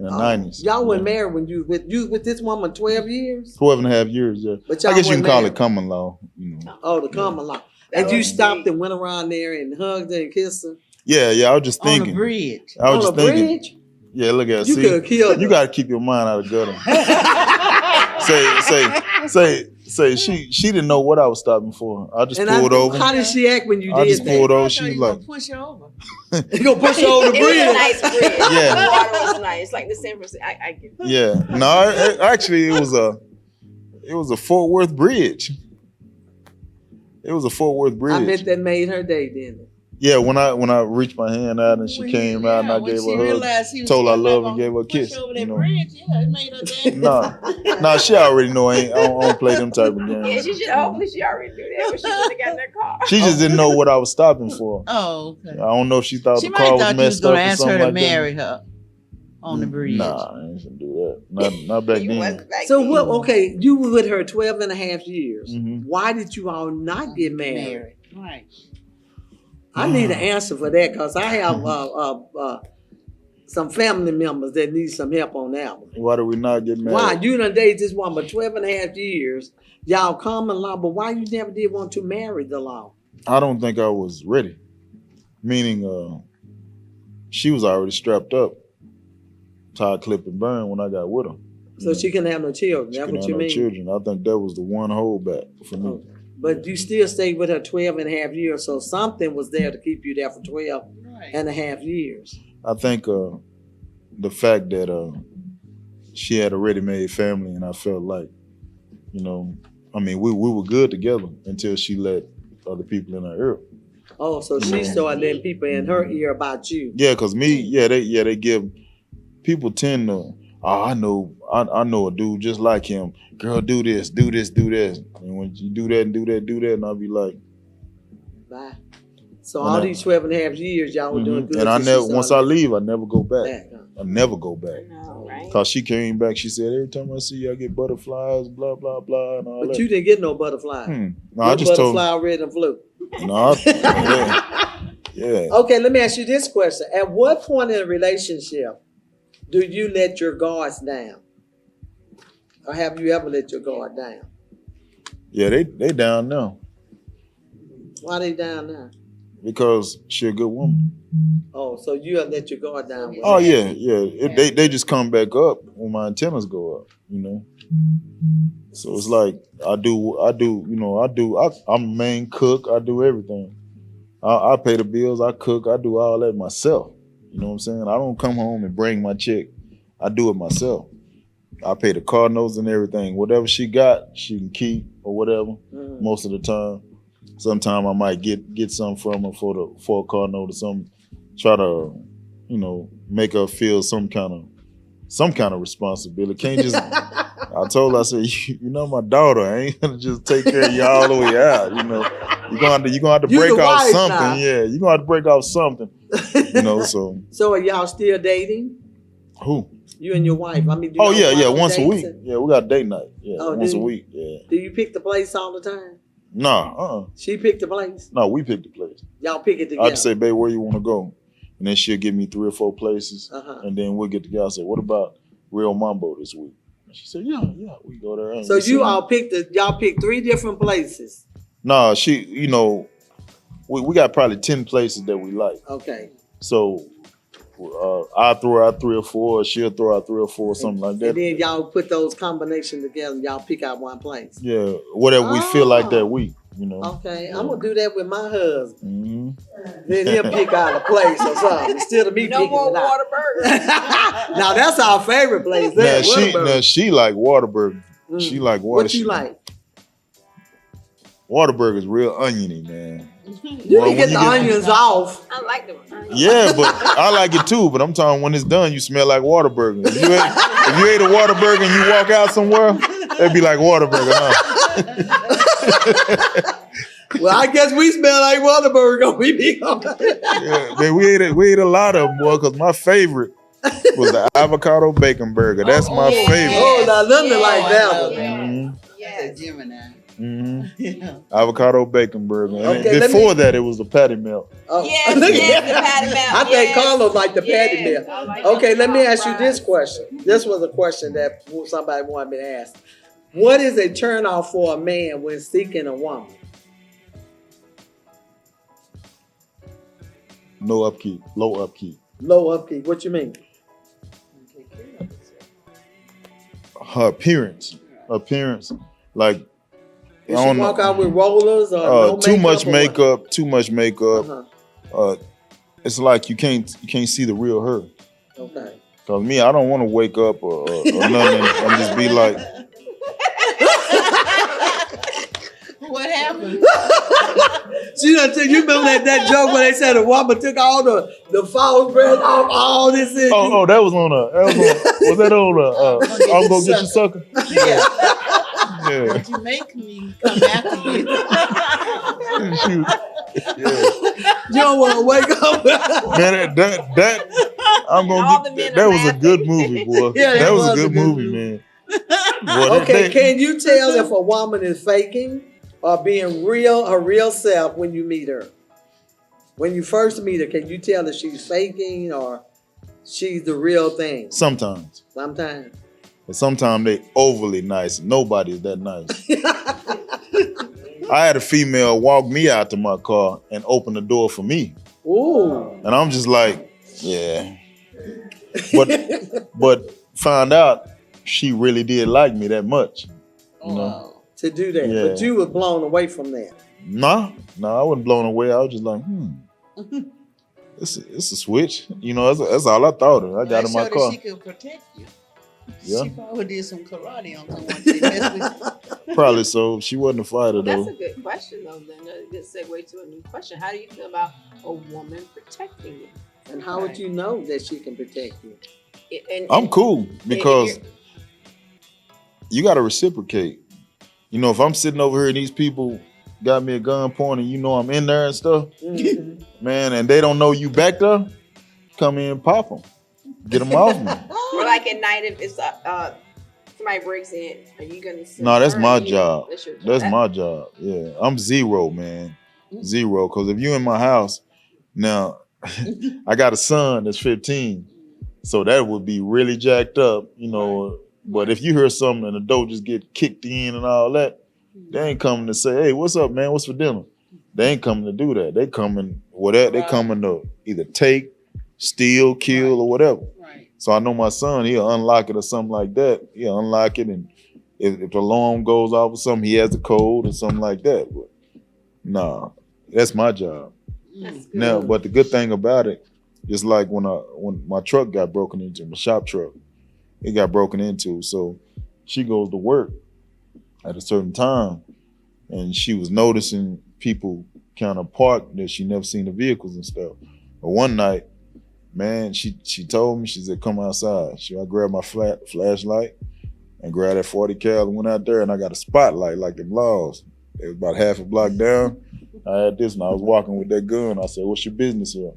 the 90s. Y'all weren't married when you with this woman 12 years? 12 and a half years, yeah. But I y'all guess you weren't can call married. it common law, you know. Oh, the common law. And you stopped and went around there and hugged her and kissed her Yeah, I was just On the thinking. bridge. I was on just a thinking. bridge? Yeah, look at it. You See, could have killed her. you got to keep your mind out of gutter. say she didn't know what I was stopping for. I just pulled over. How did she act when you I did just that? pulled over. I She thought was you like, gonna push her over. You gonna push her over the It was a bridge? nice bridge. Yeah. The water was nice, like the San Francisco. I get it. yeah. No, actually, it was a Fort Worth bridge. It was a Fort Worth bridge. I bet that made her day, didn't it? Yeah, when I reached my hand out and she came out and I gave her a hug, told her I love her, and gave her a kiss. Over that You know? bridge, yeah, it made her day. Nah, she already know I don't play them type of Yeah, games. she should. Hopefully, she already knew that, but she wouldn't have got in that car. She just didn't know what I was stopping for. Oh, I okay. don't know if she thought She the might car have was thought you was messed up gonna or ask something her to like marry that. her on the bridge. Nah, I ain't gonna do that. Not back You then. wasn't back So then. what? Okay, you were with her 12 and a half years. Mhm. Why did you all not get married? Married. Right. I need an answer for that because I have some family members that need some help on that one. Why do we not get married? Why? You done dated this one for 12 and a half years. Y'all common law, but why you never did want to marry the law? I don't think I was ready. Meaning, she was already strapped up, tied, clip, and burn when I got with her. So she can have no children. She That's couldn't what have you no mean? children. I think that was the one holdback for me. Oh. But you still stayed with her 12 and a half years, so something was there to keep you there for 12 Right. and a half years. I think the fact that she had a ready-made family, and I felt like, you know, I mean, we were good together until she let other people in her ear. Oh, so she started letting people in her ear about you. Yeah, cause they give people tend to. Oh, I know a dude just like him. Girl, do this, do this, do this. And when you do that and do that, do that, and I'll be like, Bye. So And all I- these 12 and a half years, y'all were doing mhm. good. And I till she never started once I leave, I never go back. back, huh? I never go back. No, right? Cause she came back, she said, every time I see you, I get butterflies, blah, blah, blah, and all But that. you didn't get no butterfly. No, Your I just told butterfly already done flew. no, yeah. Okay, let me ask you this question. At what point in a relationship do you let your guards down? Or have you ever let your guard down? Yeah, they down now Why they down now? because she a good woman. Oh, so you have let your guard down. with Oh her. yeah. They just come back up when my antennas go up, you know. So it's like I'm the main cook. I do everything. I pay the bills. I cook. I do all that myself. You know what I'm saying? I don't come home and bring my check. I do it myself. I pay the car notes and everything. Whatever she got, she can keep or whatever. Mhm. Most of the time. Sometimes I might get something from her for a car note or something. Try to, make her feel some kind of responsibility. Can't just. I told her, I said, my daughter. I ain't gonna just take care of you all the way out. You're gonna have to You break the off wife something. now. Yeah, you're gonna have to break off something. So So are y'all still dating? who? You and your wife? I mean, do Oh y'all yeah, go on once a dates week. and- Yeah, we got date night. Yeah, Oh, once do a you? week. Yeah. Do you pick the place all the time? Nah, She picked the place. No, we picked the place. Y'all pick it I together. just say, babe, where you want to go? And then she'll give me 3 or 4 places. Uh-huh. And then we'll get together. I say, what about Real Mambo this week? And she said, yeah, we go there. and So we you sit. all picked 3 different places. Nah, we got probably 10 places that we like. Okay. So I throw out 3 or 4, she'll throw out 3 or 4, something like And that. then y'all put those combinations together and y'all pick out one place. Yeah, whatever we feel like Oh. that week, Okay. I'm gonna do that with my husband. hmm Then he'll pick out a place or something instead of me No picking more it out. Whataburger. Now that's our favorite place. Now There, she like Whataburger. Mm. She like What you like? Whataburger is real oniony, man. You Well, can get when the you get- onions off. I like them. Yeah, but I like it too. But I'm talking when it's done, you smell like Whataburger. If you ate a Whataburger and you walk out somewhere, it'd be like Whataburger, huh? Well, I guess we smell like Whataburger. We be Yeah, man, we ate a lot of them, boy. Cause my favorite was the avocado bacon burger. That's my yeah. favorite. Oh, now nothing like that Oh, one. yeah. Mhm, That's a Gemini. mhm. Yeah. Avocado bacon burger. And Okay, let before me- that, it was the patty melt. Oh. Yes, yes, the patty melt. I think yes. Carlos like the patty Yes, melt. I like Okay, the let me hot ask you this fries. question. This was a question that somebody wanted me to ask. What is a turnoff for a man when seeking a woman? No upkeep, low upkeep. Low upkeep. What you mean? Her appearance. appearance. Like Did I she don't walk know. out with rollers or no Too much or what? makeup. Too much makeup. Uh-huh. It's like you can't see the real her. Okay. Cause me, I don't want to wake up or nothing and just be like, What happened? She done took, you remember that joke where they said a woman took all the false breath off all this in oh, that was on was that on I'm gonna get you sucker? Yeah. Yeah. But you make me come after you. You don't want to wake up. Man, that I'm All gonna the get men that are was a laughing. good movie, boy. Yeah, that was a good movie, man. Boy, Okay, can you tell if a woman is faking or being real, her real self when you meet her? When you first meet her, can you tell if she's faking or she's the real thing? Sometimes. Sometimes. But sometimes they overly nice. Nobody's that nice. I had a female walk me out to my car and open the door for me. Ooh. And I'm just like, yeah. But found out she really did like me that much. You know? To do that. Yeah. But you were blown away from that. Nah, I wasn't blown away. I was just like, it's a switch. You know, that's all I thought of. I got in my That car. she could protect you. Yeah. She probably did some karate on someone. She messed with you. Probably so. She wasn't a fighter That's though. a good question, though. Then a good segue to a new question. How do you feel about a woman protecting you? And how would you know that she can protect you? I'm cool because you got to reciprocate. You know, if I'm sitting over here and these people got me a gun pointing, you know I'm in there and stuff, man, and they don't know you back there, come in and pop them. Get them off me. Or like at night, if it's somebody breaks in, are you gonna? No, that's my you? job. That's your job. That's my job. Yeah, I'm zero, man. Zero. Because if you in my house, now I got a son that's 15, so that would be really jacked up, you know. But if you hear something and the door just get kicked in and all that, they ain't coming to say, "Hey, what's up, man? What's for dinner?" They ain't coming to do that. They coming whatever. They coming to either take, steal, kill, or whatever. Right. So I know my son, he'll unlock it or something like that. He'll unlock it, and if the alarm goes off or something, he has the code or something like that. But nah, that's my job. That's good. Now, but the good thing about it, just like when my truck got broken into, my shop truck, it got broken into. So she goes to work at a certain time, and she was noticing people kind of parked that she never seen the vehicles and stuff. But one night, man, she told me, she said, "Come outside." I grabbed my flashlight and grabbed that 40 cal and went out there, and I got a spotlight like the laws. It was about half a block down. I had this, and I was walking with that gun. I said, "What's your business here?"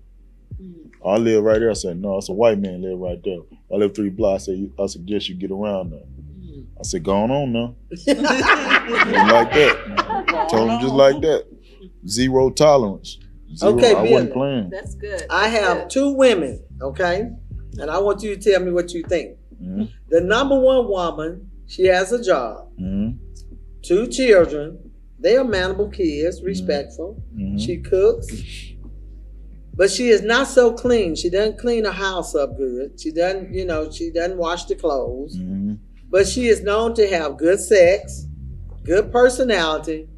"Oh, I live right there." I said, "No, it's a white man live right there." "I live 3 blocks." I said, "I suggest you get around there." I said, "Go on now." Just like that. Told him just like that. Zero tolerance. Zero. Okay, I Bill. wasn't playing. That's good. I have 2 women, okay? And I want you to tell me what you think. Mhm. The number 1 woman, she has a job, Mhm. 2 children. They are manable kids, respectful. Mhm. She cooks. But she is not so clean. She doesn't clean her house up good. She doesn't wash the clothes. Mhm. But she is known to have good sex, good personality,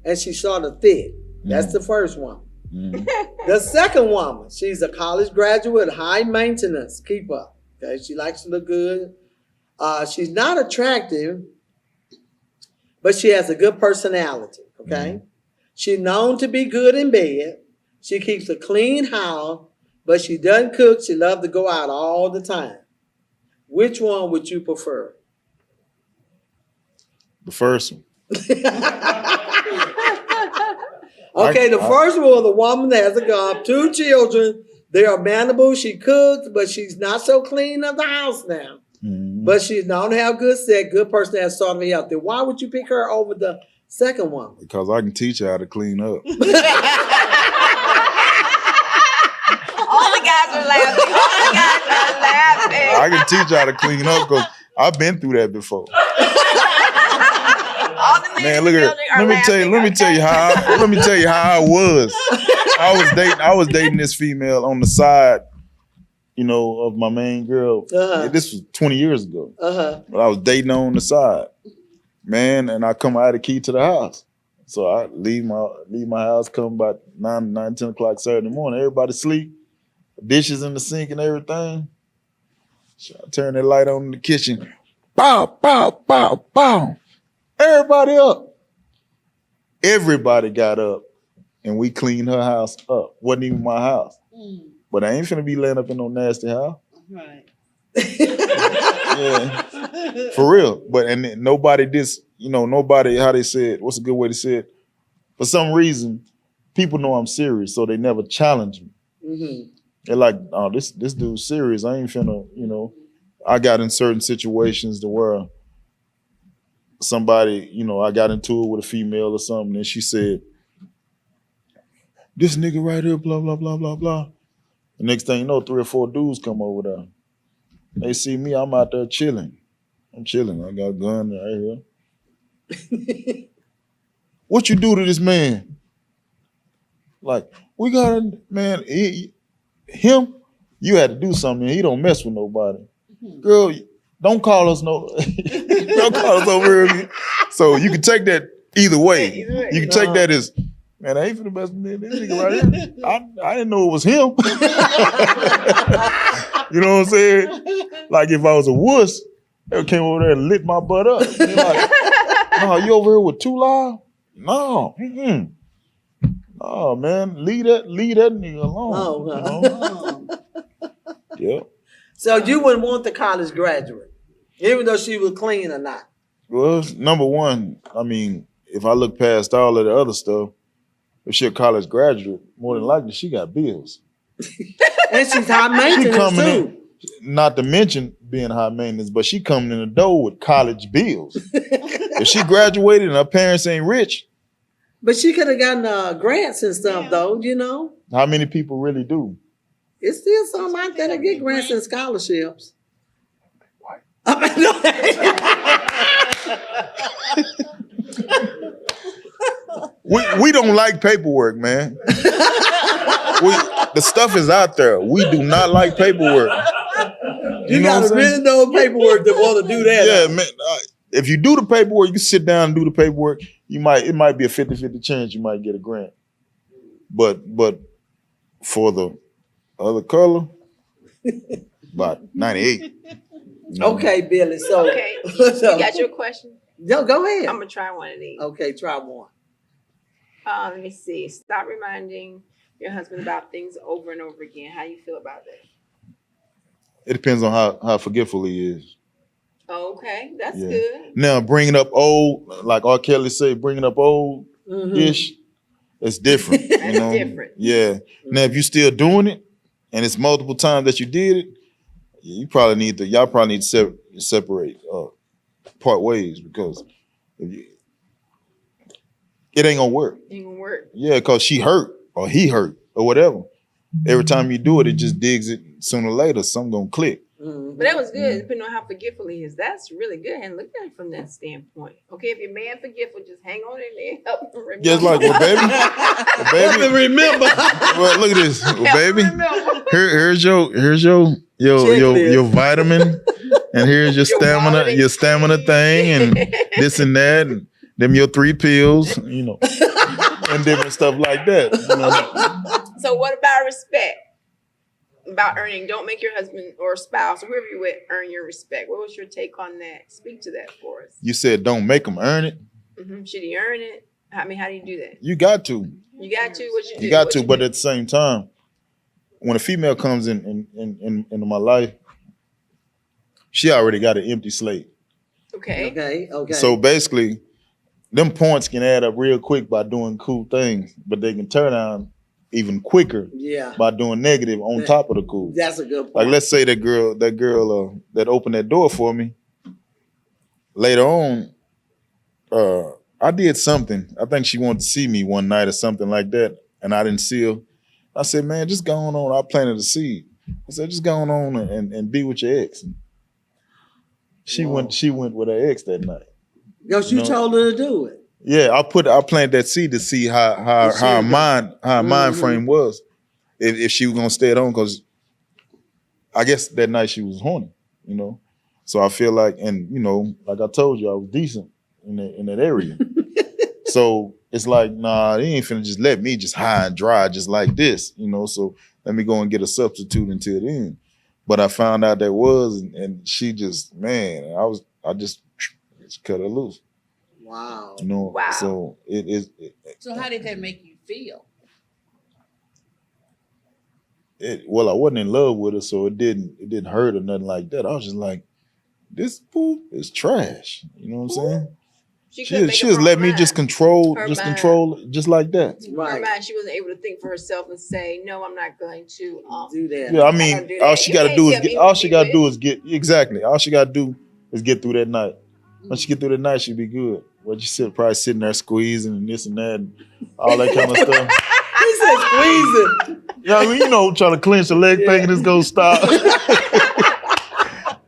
and she's sort of thick. That's the first one. Mhm. The second woman, she's a college graduate, high maintenance, keep up. Okay, she likes to look good. She's not attractive, but she has a good personality. Okay, she's known to be good in bed. She keeps a clean house, but she doesn't cook. She loves to go out all the time. Which one would you prefer? The first one. Okay, the first one, the woman that has a job, 2 children. They are manable. She cooks, but she's not so clean of the house now. Mhm. But she's known to have good sex, good personality, sort of healthy. Why would you pick her over the second one? Because I can teach her how to clean up. All the guys are laughing. All the guys are laughing. I can teach her how to clean up because I've been through that before. All the men Man, in look the at building are let me tell you how I was. I was dating this female on the side, you know, of my main girl. Uh-huh. This was 20 years ago. Uh-huh. But I was dating her on the side. man, and I come out the key to the house. So I leave my house, come about 10 o'clock Saturday morning. Everybody sleep, dishes in the sink and everything. So I turn that light on in the kitchen. Bow, bow, bow, bow. Everybody up. Everybody got up and we cleaned her house up. Wasn't even my house. But I ain't finna be laying up in no nasty house. Right. Yeah. For real. But and then nobody nobody, how they said, what's a good way to say it? For some reason, people know I'm serious, so they never challenge me. Mhm. They're like, oh, this dude's serious. I ain't finna, I got in certain situations to where somebody, I got into it with a female or something, and she said, this nigga right here, blah, blah, blah, blah, blah. The next thing you know, 3 or 4 dudes come over there. They see me, I'm out there chilling. I'm chilling. I got a gun right here. What you do to this man? Like, we got a man, him, you had to do something. He don't mess with nobody. Girl, don't call us don't call us over here. So you can take that either way. You can take that as, man, I ain't finna mess with this nigga right here. I didn't know it was him. You know what I'm saying? Like if I was a wuss, they came over there and lit my butt up. They're like, no, you over here with too loud? No. Mm-mm. Oh man, leave that nigga alone. Oh, Yeah. So you wouldn't want the college graduate, even though she was clean or not. Well, number one, I mean, if I look past all of the other stuff, if she a college graduate, more than likely she got bills. And she's high She maintenance coming too. in, not to mention being high maintenance, but she coming in the door with college bills. If she graduated and her parents ain't rich, But she could have gotten grants and stuff, though. how many people really do? It's still some out there that get grants and scholarships. We don't like paperwork, man. The stuff is out there. We do not like paperwork. You know what I'm gotta saying? really know paperwork to want to do that. Yeah, man. If you do the paperwork, you sit down and do the paperwork, it might be a 50-50 chance you might get a grant. But for the other color, about 98. Okay, Billy. So, Okay, you got your question? Yo, go ahead. I'm gonna try one of these. Okay, try one. Let me see. Stop reminding your husband about things over and over again. How you feel about that? It depends on how forgetful he is. Okay, that's Yeah. good. Now, bringing up old, like R. Kelly said, bringing up old Mhm. ish, it's different. That's different. Yeah. Now, if you still doing it, and it's multiple times that you did it, y'all probably need to separate, part ways, because it ain't gonna work. Ain't gonna work. Yeah, because she hurt or he hurt or whatever. Every time you do it, it just digs it. Sooner or later, something gonna click. Mhm. But that was good, depending on how forgetful he is. That's really good. And look at it from that standpoint. Okay, if your man forgetful, just hang on in there and help him remember. Just like, well, baby, Help me remember. well, look at this, well, baby. Remember. Here's your Checklist. vitamin, and here's your Your stamina thing, and this and that, and them your 3 pills, and different stuff like that. So what about respect? About earning, don't make your husband or spouse, whoever you with, earn your respect. What was your take on that? Speak to that for us. You said don't make them earn it. Should he earn it? How do you do that? You got to. You got to. What you do? You got What to, you but do? at the same time, when a female comes into my life, she already got an empty slate. Okay. Okay. So basically, them points can add up real quick by doing cool things, but they can turn down even quicker Yeah, by doing negative on top of the cool. that's a good point. Like, let's say that girl that opened that door for me. Later on, I did something. I think she wanted to see me one night or something like that, and I didn't see her. I said, man, just go on. I planted a seed. I said, just go on and be with your ex. She Wow. went with her ex that night. Because you No. told her to do it. Yeah, I planted that seed to see how her mind frame was. If she was gonna stay at home, because I guess that night she was horny, So I feel like, and like I told you, I was decent. in that area. So it's like, nah, they ain't finna just let me just high and dry just like this, you know. So let me go and get a substitute until then. But I found out there was, and she just, man, I just cut her loose, Wow. you know. Wow. So it is. So how did that make you feel? Well, I wasn't in love with her, so it didn't hurt or nothing like that. I was just like, this poop is trash. You know what I'm saying? She She couldn't make just up her let own me mind. just control Her just like that. Her Right. mind, she wasn't able to think for herself and say, "No, I'm not going to." Do that. Yeah, I I mean, don't do all that. she You got to can't do is tell me get. who All to she be got to do with. is get exactly. All she got to do is get through that night. When she get through that night, she'll be good. Well, you probably sitting there squeezing and this and that, and all that kind of stuff. He said squeezing. Yeah, I mean, you know, trying to clench the leg, thinking it's gonna stop.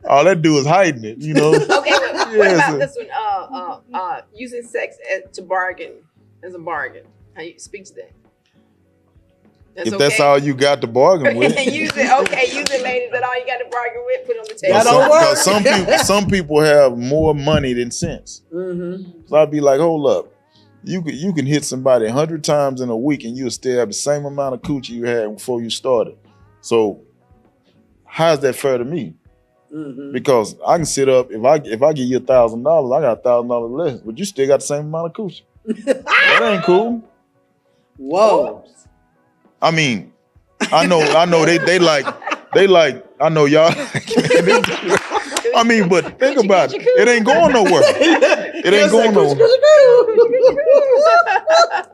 All that do is hiding it, you know. Okay, what Yes. about this one? Using sex to bargain as a bargain. How you speak to that? That's If that's all you got to bargain with. use it, ladies. That all you got to bargain with. Put it on the table. That don't work. Because some people have more money than sense. Mm-hmm. So I'd be like, hold up. You can hit somebody 100 times in a week and you'll still have the same amount of coochie you had before you started. So how's that fair to me? Mm-hmm. Because I can sit up, if I give you $1,000, I got $1,000 less, but you still got the same amount of coochie. That ain't cool. Whoa. I mean, I know they like I know y'all. I mean, but think about it. It ain't going nowhere. It ain't going nowhere.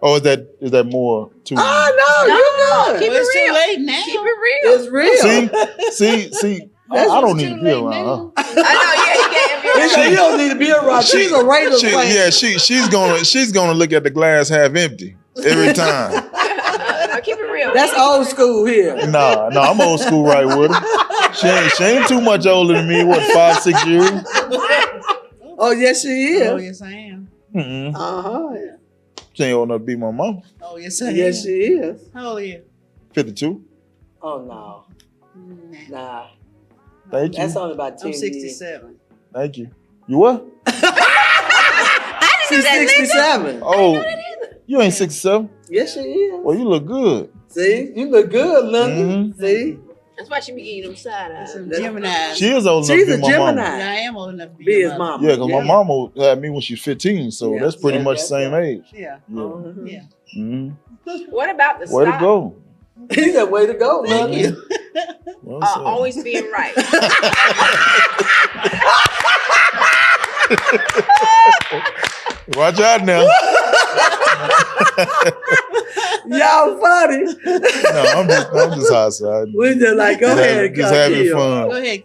Oh, is that more too? Oh no, you keep good. Well, it's it too real. late now. Keep it real. It's real. See. I don't need to be around her. I know. Yeah, you can't be He around. said, you don't need to be around. She's a Raiders fan. Yeah, she's gonna look at the glass half empty every time. Keep it real. That's old school here. Nah, I'm old school right with her. She ain't too much older than me. What, 5-6 years? Oh yes, she Oh is. yes, I am. Mm-hmm. Uh-huh. She ain't old enough to be my mom. Oh yes, I am. Yes, she is. How old are you? 52. Oh no. Nah. Thank you. That's only about 10 I'm years. 67. Thank you. You what? She's 67. Oh, you ain't 67. Yes, she is. Well, you look good. See? You look good, Linda. Mhm. See? That's why she be eating them side eyes. Some Gemini. She is old enough She's to a be my mama. Gemini. Yeah, I am old enough to be Be your his mother. mama. Yeah, because my mama had me when she was 15, so Yeah. that's pretty Yeah, much the that's same right. age. Yeah. Yeah. Mhm. Yeah. Mhm. What about the Way to style? go. He said, way to go, Thank Linda. you. Well said. Always being right. Watch out now. Y'all funny. No, I'm just outside. We just like, go ahead. Just having Kill. Go fun. ahead.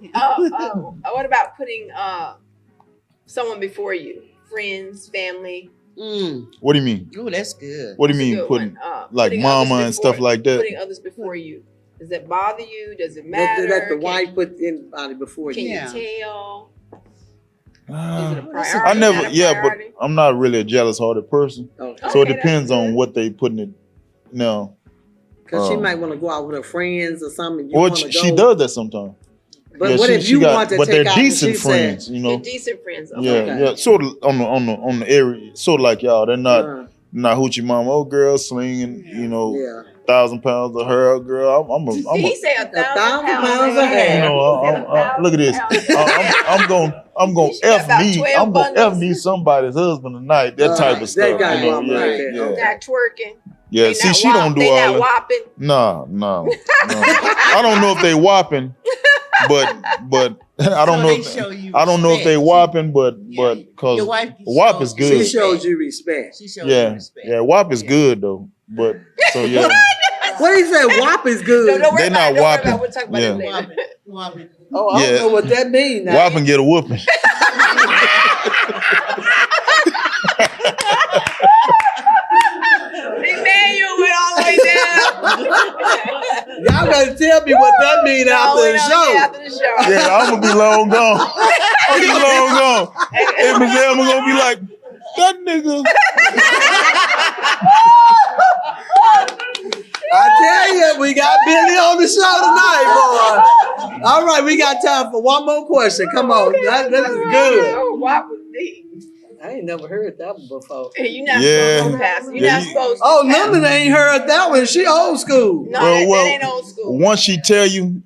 What about putting someone before you? Friends, family. What do you mean? Oh, that's good. What do you That's a mean good putting one. like Putting mama others and stuff before- like that? Putting others before you. Does that bother you? Does it matter? Let the Can- wife put anybody before Can you. Yeah. you tell? Is it a I priority? never, Not a yeah, but priority? I'm not really a jealous hearted person. Okay. So it Okay, that's depends on good. what they putting it. No, Because she Um, might want to go out with her friends or something. You or wanna she go. does that sometimes. But Yeah, what she- if she you got- want to but take they're out and decent she friends, you They're know. decent friends. Yeah, Okay. yeah, sort of on the area, sort of like y'all. They're Said, not hoochie mama, old girl slinging, you know, yeah. 1,000 pounds of hair, girl. I'm Did a he say 1,000 1,000 pounds of hair. you know, look at this. I'm gonna She got f about me. 12 I'm gonna f bundles. me somebody's husband tonight. That type of They stuff. got You know, woman yeah, like that. yeah, Okay. Not twerking. yeah. They See, not she wop- don't do they all not that. whopping. No. I don't know if they whopping, but I don't So know. they If, show you I don't know if they respect. whopping, but Yeah. cause Your wife WAP shows is She good. showed you respect. She showed you Yeah, respect. yeah. WAP is Yeah. good though, but so yeah. What he said? WAP is good. Don't worry They about not it. Don't worry whopping. about it. We'll talk about Yeah. it later. Woman. Oh, I Yeah. don't know what that means. Now. WAP and get a whooping. Emmanuel went all the way down. Y'all gotta tell me what that means after we the don't show. get after the show. Yeah, I'm gonna be long gone. I'm gonna be long gone. And Miss Elma gonna be like, that nigga. I tell you, we got Billy on the show tonight, boy. All right, we got time for one more question. Come on, that is good. Oh, WAP was deep. I ain't never heard that one before. You're not Yeah. supposed to pass. You're Yeah, not you- supposed to. Oh, pass. Lemon ain't heard that one. She old school. No, Well, that ain't old school. Once she tell you,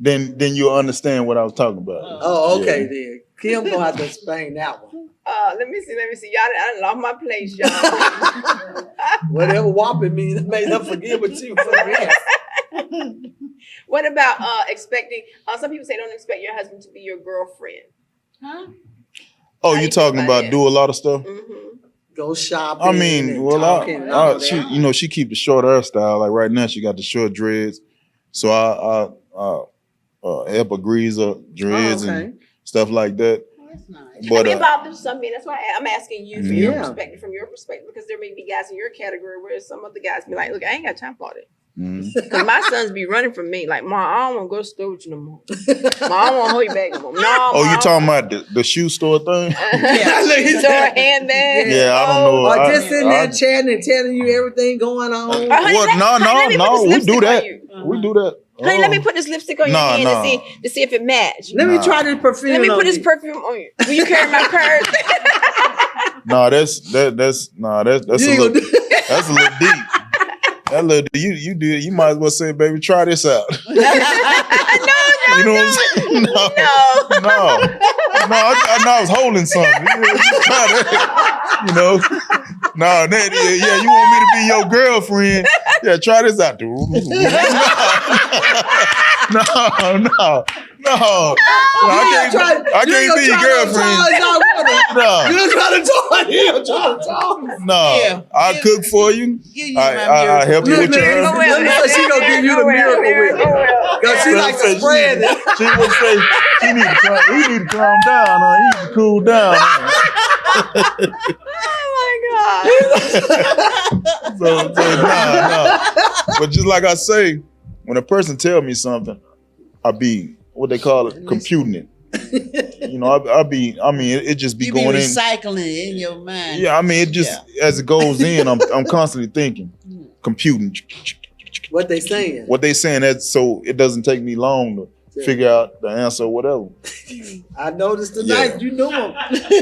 then you'll understand what I was talking about. Oh, okay then. Kim gonna have to explain that one. Let me see. Y'all, I done lost my place, y'all. Whatever whopping means, made her forgive what you for me. What about expecting? Some people say don't expect your husband to be your girlfriend. Huh? Oh, How you you talking feel about about do a lot of stuff? Mm-hmm. Go shopping. I mean, and well, talking and all she, that. she keep the short hairstyle. Like right now, she got the short dreads. So I help her grease up dreads Oh, okay. and stuff like that. Oh, that's nice. I But mean, involved in something. That's why I'm asking you for your Yeah. perspective, from your perspective, because there may be guys in your category where some other guys be like, "Look, I ain't got time for it." mhm. Because my sons be running from me, like, "Mom, I don't want to go to the store with you no more. Mom, I don't want to hold you back no more." No, Oh, you Mom. talking about the shoe store thing? Yeah, look at Store that. handbag. Yeah, I don't know. Or I- just sitting there I- chatting and telling you everything going on. Honey, What? honey, let me put No, this we lipstick do on that. you. We do that. Honey, let me Oh. put this lipstick on your Nah, hand nah. to see if it match. Let me Nah. try this perfume. Let me on put this you. perfume on you. Will you carry my purse? No, that's a You ain't little, gonna do that's a little deep. That little you do it. You might as well say, baby, try this out. You know what I'm saying? No. I was holding something. Just try that. You know? No, yeah, you want me to be your girlfriend? Yeah, try this out. No. I can't be your girlfriend. No. You try to talk. You try to talk. No, Yeah. I cook for you. Give you I my help you Look, with your look, husband. look, look, she gonna give you the miracle whip. Cause she like to spread it. She would say, he need to calm down, huh? He need to cool down. Huh? Oh my God. So nah. But just like I say, when a person tell me something, I be what they call it, computing it. You know, it just be You be going in. recycling it in your mind. Yeah, I mean, it just as it goes in, I'm constantly thinking, computing What they saying? what they saying. That so it doesn't take me long to figure out the answer or whatever. I noticed tonight. Yeah. You knew him.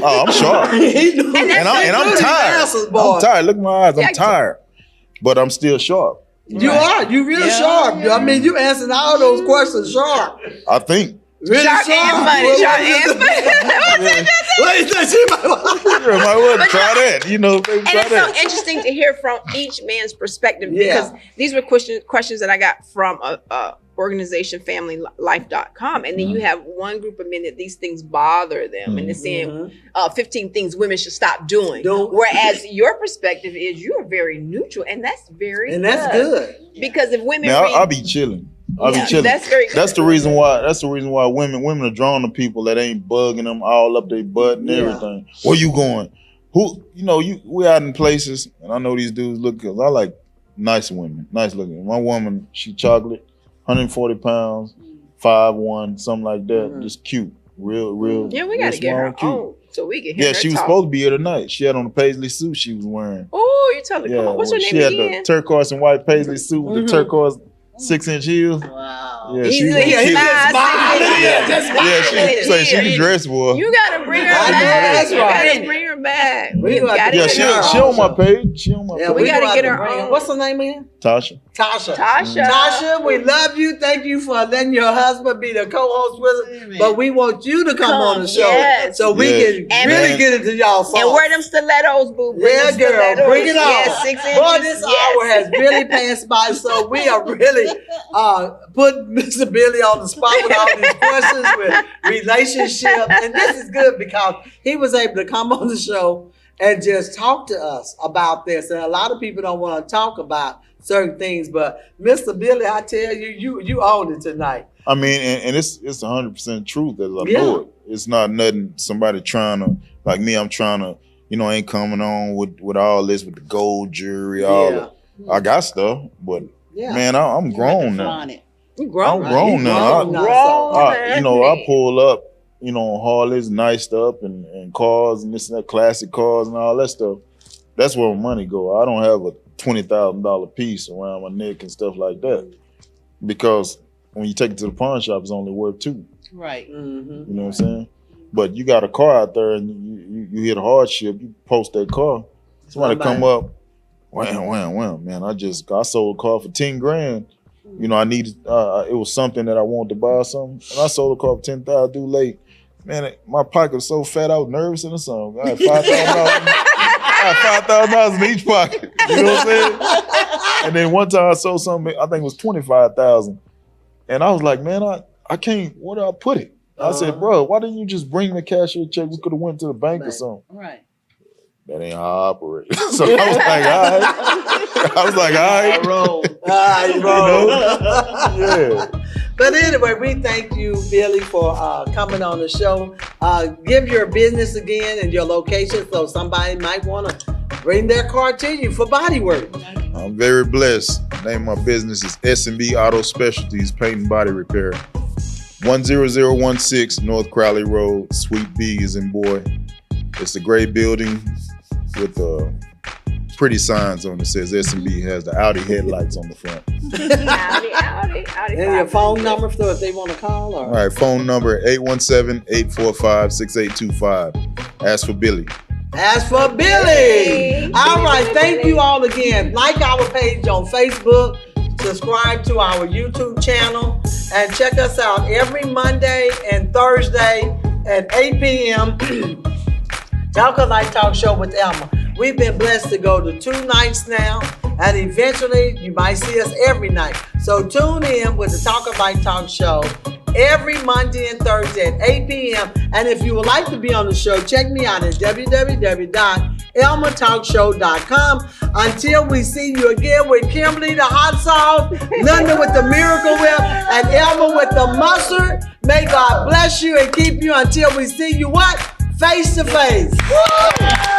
Oh, I'm sharp. He knew him. and I'm tired. Answers, boy. I'm tired. Look at my eyes. Yeah, I'm tired, but I'm still sharp. You are. You real Yeah, sharp. yeah. I mean, you answered all those questions sharp. I think. Really Sharp and funny. Well, Sharp what and is funny. it? What is that? She might- Yeah, might well try that. You know, maybe And try it's so that. interesting to hear from each man's perspective, Yeah. because these were questions that I got from a organization, familylife.com. And then you have one group of men that these things bother them, and they're saying 15 things women should stop doing. Don't- Whereas your perspective is you are very neutral, and that's very And that's good. Because if women Now, read, I'll be chilling. I'll Yeah, be chilling. that's very good. That's the reason why. That's the reason why women are drawn to people that ain't bugging them all up their butt and Yeah. everything. Where you going? Who? You know, we out in places, and I know these dudes look good. I like nice women, nice looking. My woman, she chocolate, 140 pounds, 5'1", something like that. Mhm. Just cute, real. yeah, we real got to get small, her cute. on so we can hear Yeah, her she was talk. supposed to be here tonight. She had on the paisley suit she was wearing. Oh, you tell her, come on, what's her she name had again? the turquoise and white paisley suit with Mhm. the turquoise 6-inch heels. Wow. Yeah, He's she was he cute. smiles. Yeah, just Yeah, she say she can dress for. You gotta bring her I know, back. that's You right. gotta bring her back. We We gonna have gotta to Yeah, get she her she on. on my page. She on my Yeah, page. we gotta gonna get have to her bring on. What's her name again? Tasha. Tasha. Tasha. Tasha, we love you. Thank you for letting your husband be the co-host with us. Amen. But we want you to come on the show Yes. so we Yes. can And- really get into y'all songs. And wear them stilettos, boo. Bring Yeah, them girl, stilettos. bring it on. Yes, 6 inches. Boy, this hour has really passed by, so we are really put Mr. Billy on the spot with all these questions with relationship. And this is good because he was able to come on the show and just talk to us about this. And a lot of people don't want to talk about certain things, but Mr. Billy, I tell you, you own it tonight. I mean, and it's 100% truth as I Yeah. know it. It's not nothing somebody trying to, like me, I'm trying to, I ain't coming on with all this, with the gold jewelry, all Yeah. that. I got stuff, but Yeah. man, I'm grown now. Flaunt it. You grown. I'm grown now. grown now. I pull up, on Harleys, nice stuff, and cars and this and that, classic cars and all that stuff. That's where my money go. I don't have a $20,000 piece around my neck and stuff like that, because when you take it to the pawn shop, it's only worth $2. Right. Mm-hmm. You know what I'm saying? But you got a car out there and you hit a hardship, you post that car. Somebody come up, wham, man. I sold a car for 10 grand. You know, I needed it was something that I wanted to buy something. And I sold a car for 10,000 due late. Man, my pocket was so fat I was nervous in the song. I had $5,000 in each pocket. You know what I'm saying? And then one time I sold something, I think it was 25,000. And I was like, man, I can't, where do I put it? I said, bro, why didn't you just bring the cashier check? We could have went to the bank or something. Right. That ain't how I operate. So I was like, all right. Roll. Yeah. But anyway, we thank you, Billy, for coming on the show. Give your business again and your location so somebody might want to bring their car to you for body work. I'm very blessed. The name of my business is S&B Auto Specialties Paint and Body Repair. 10016 North Crowley Road, Suite B is in boy. It's a gray building with pretty signs on it. Says S&B, has the Audi headlights on the front. Audi. And your phone number so if they want to call? Or? All right, phone number 817-845-6825. Ask for Billy. As for Billy. All right. Thank you all again. Like our page on Facebook. Subscribe to our YouTube channel. And check us out every Monday and Thursday at 8 p.m. Talk Life Talk Show with Elma. We've been blessed to go to 2 nights now. And eventually, you might see us every night. So tune in with the Talk Life Talk Show every Monday and Thursday at 8 p.m. And if you would like to be on the show, check me out at www.elmatalkshow.com. Until we see you again with Kimberly, the hot sauce, Linda with the Miracle Whip, and Elma with the mustard. May God bless you and keep you until we see you what? Face to face. Woo!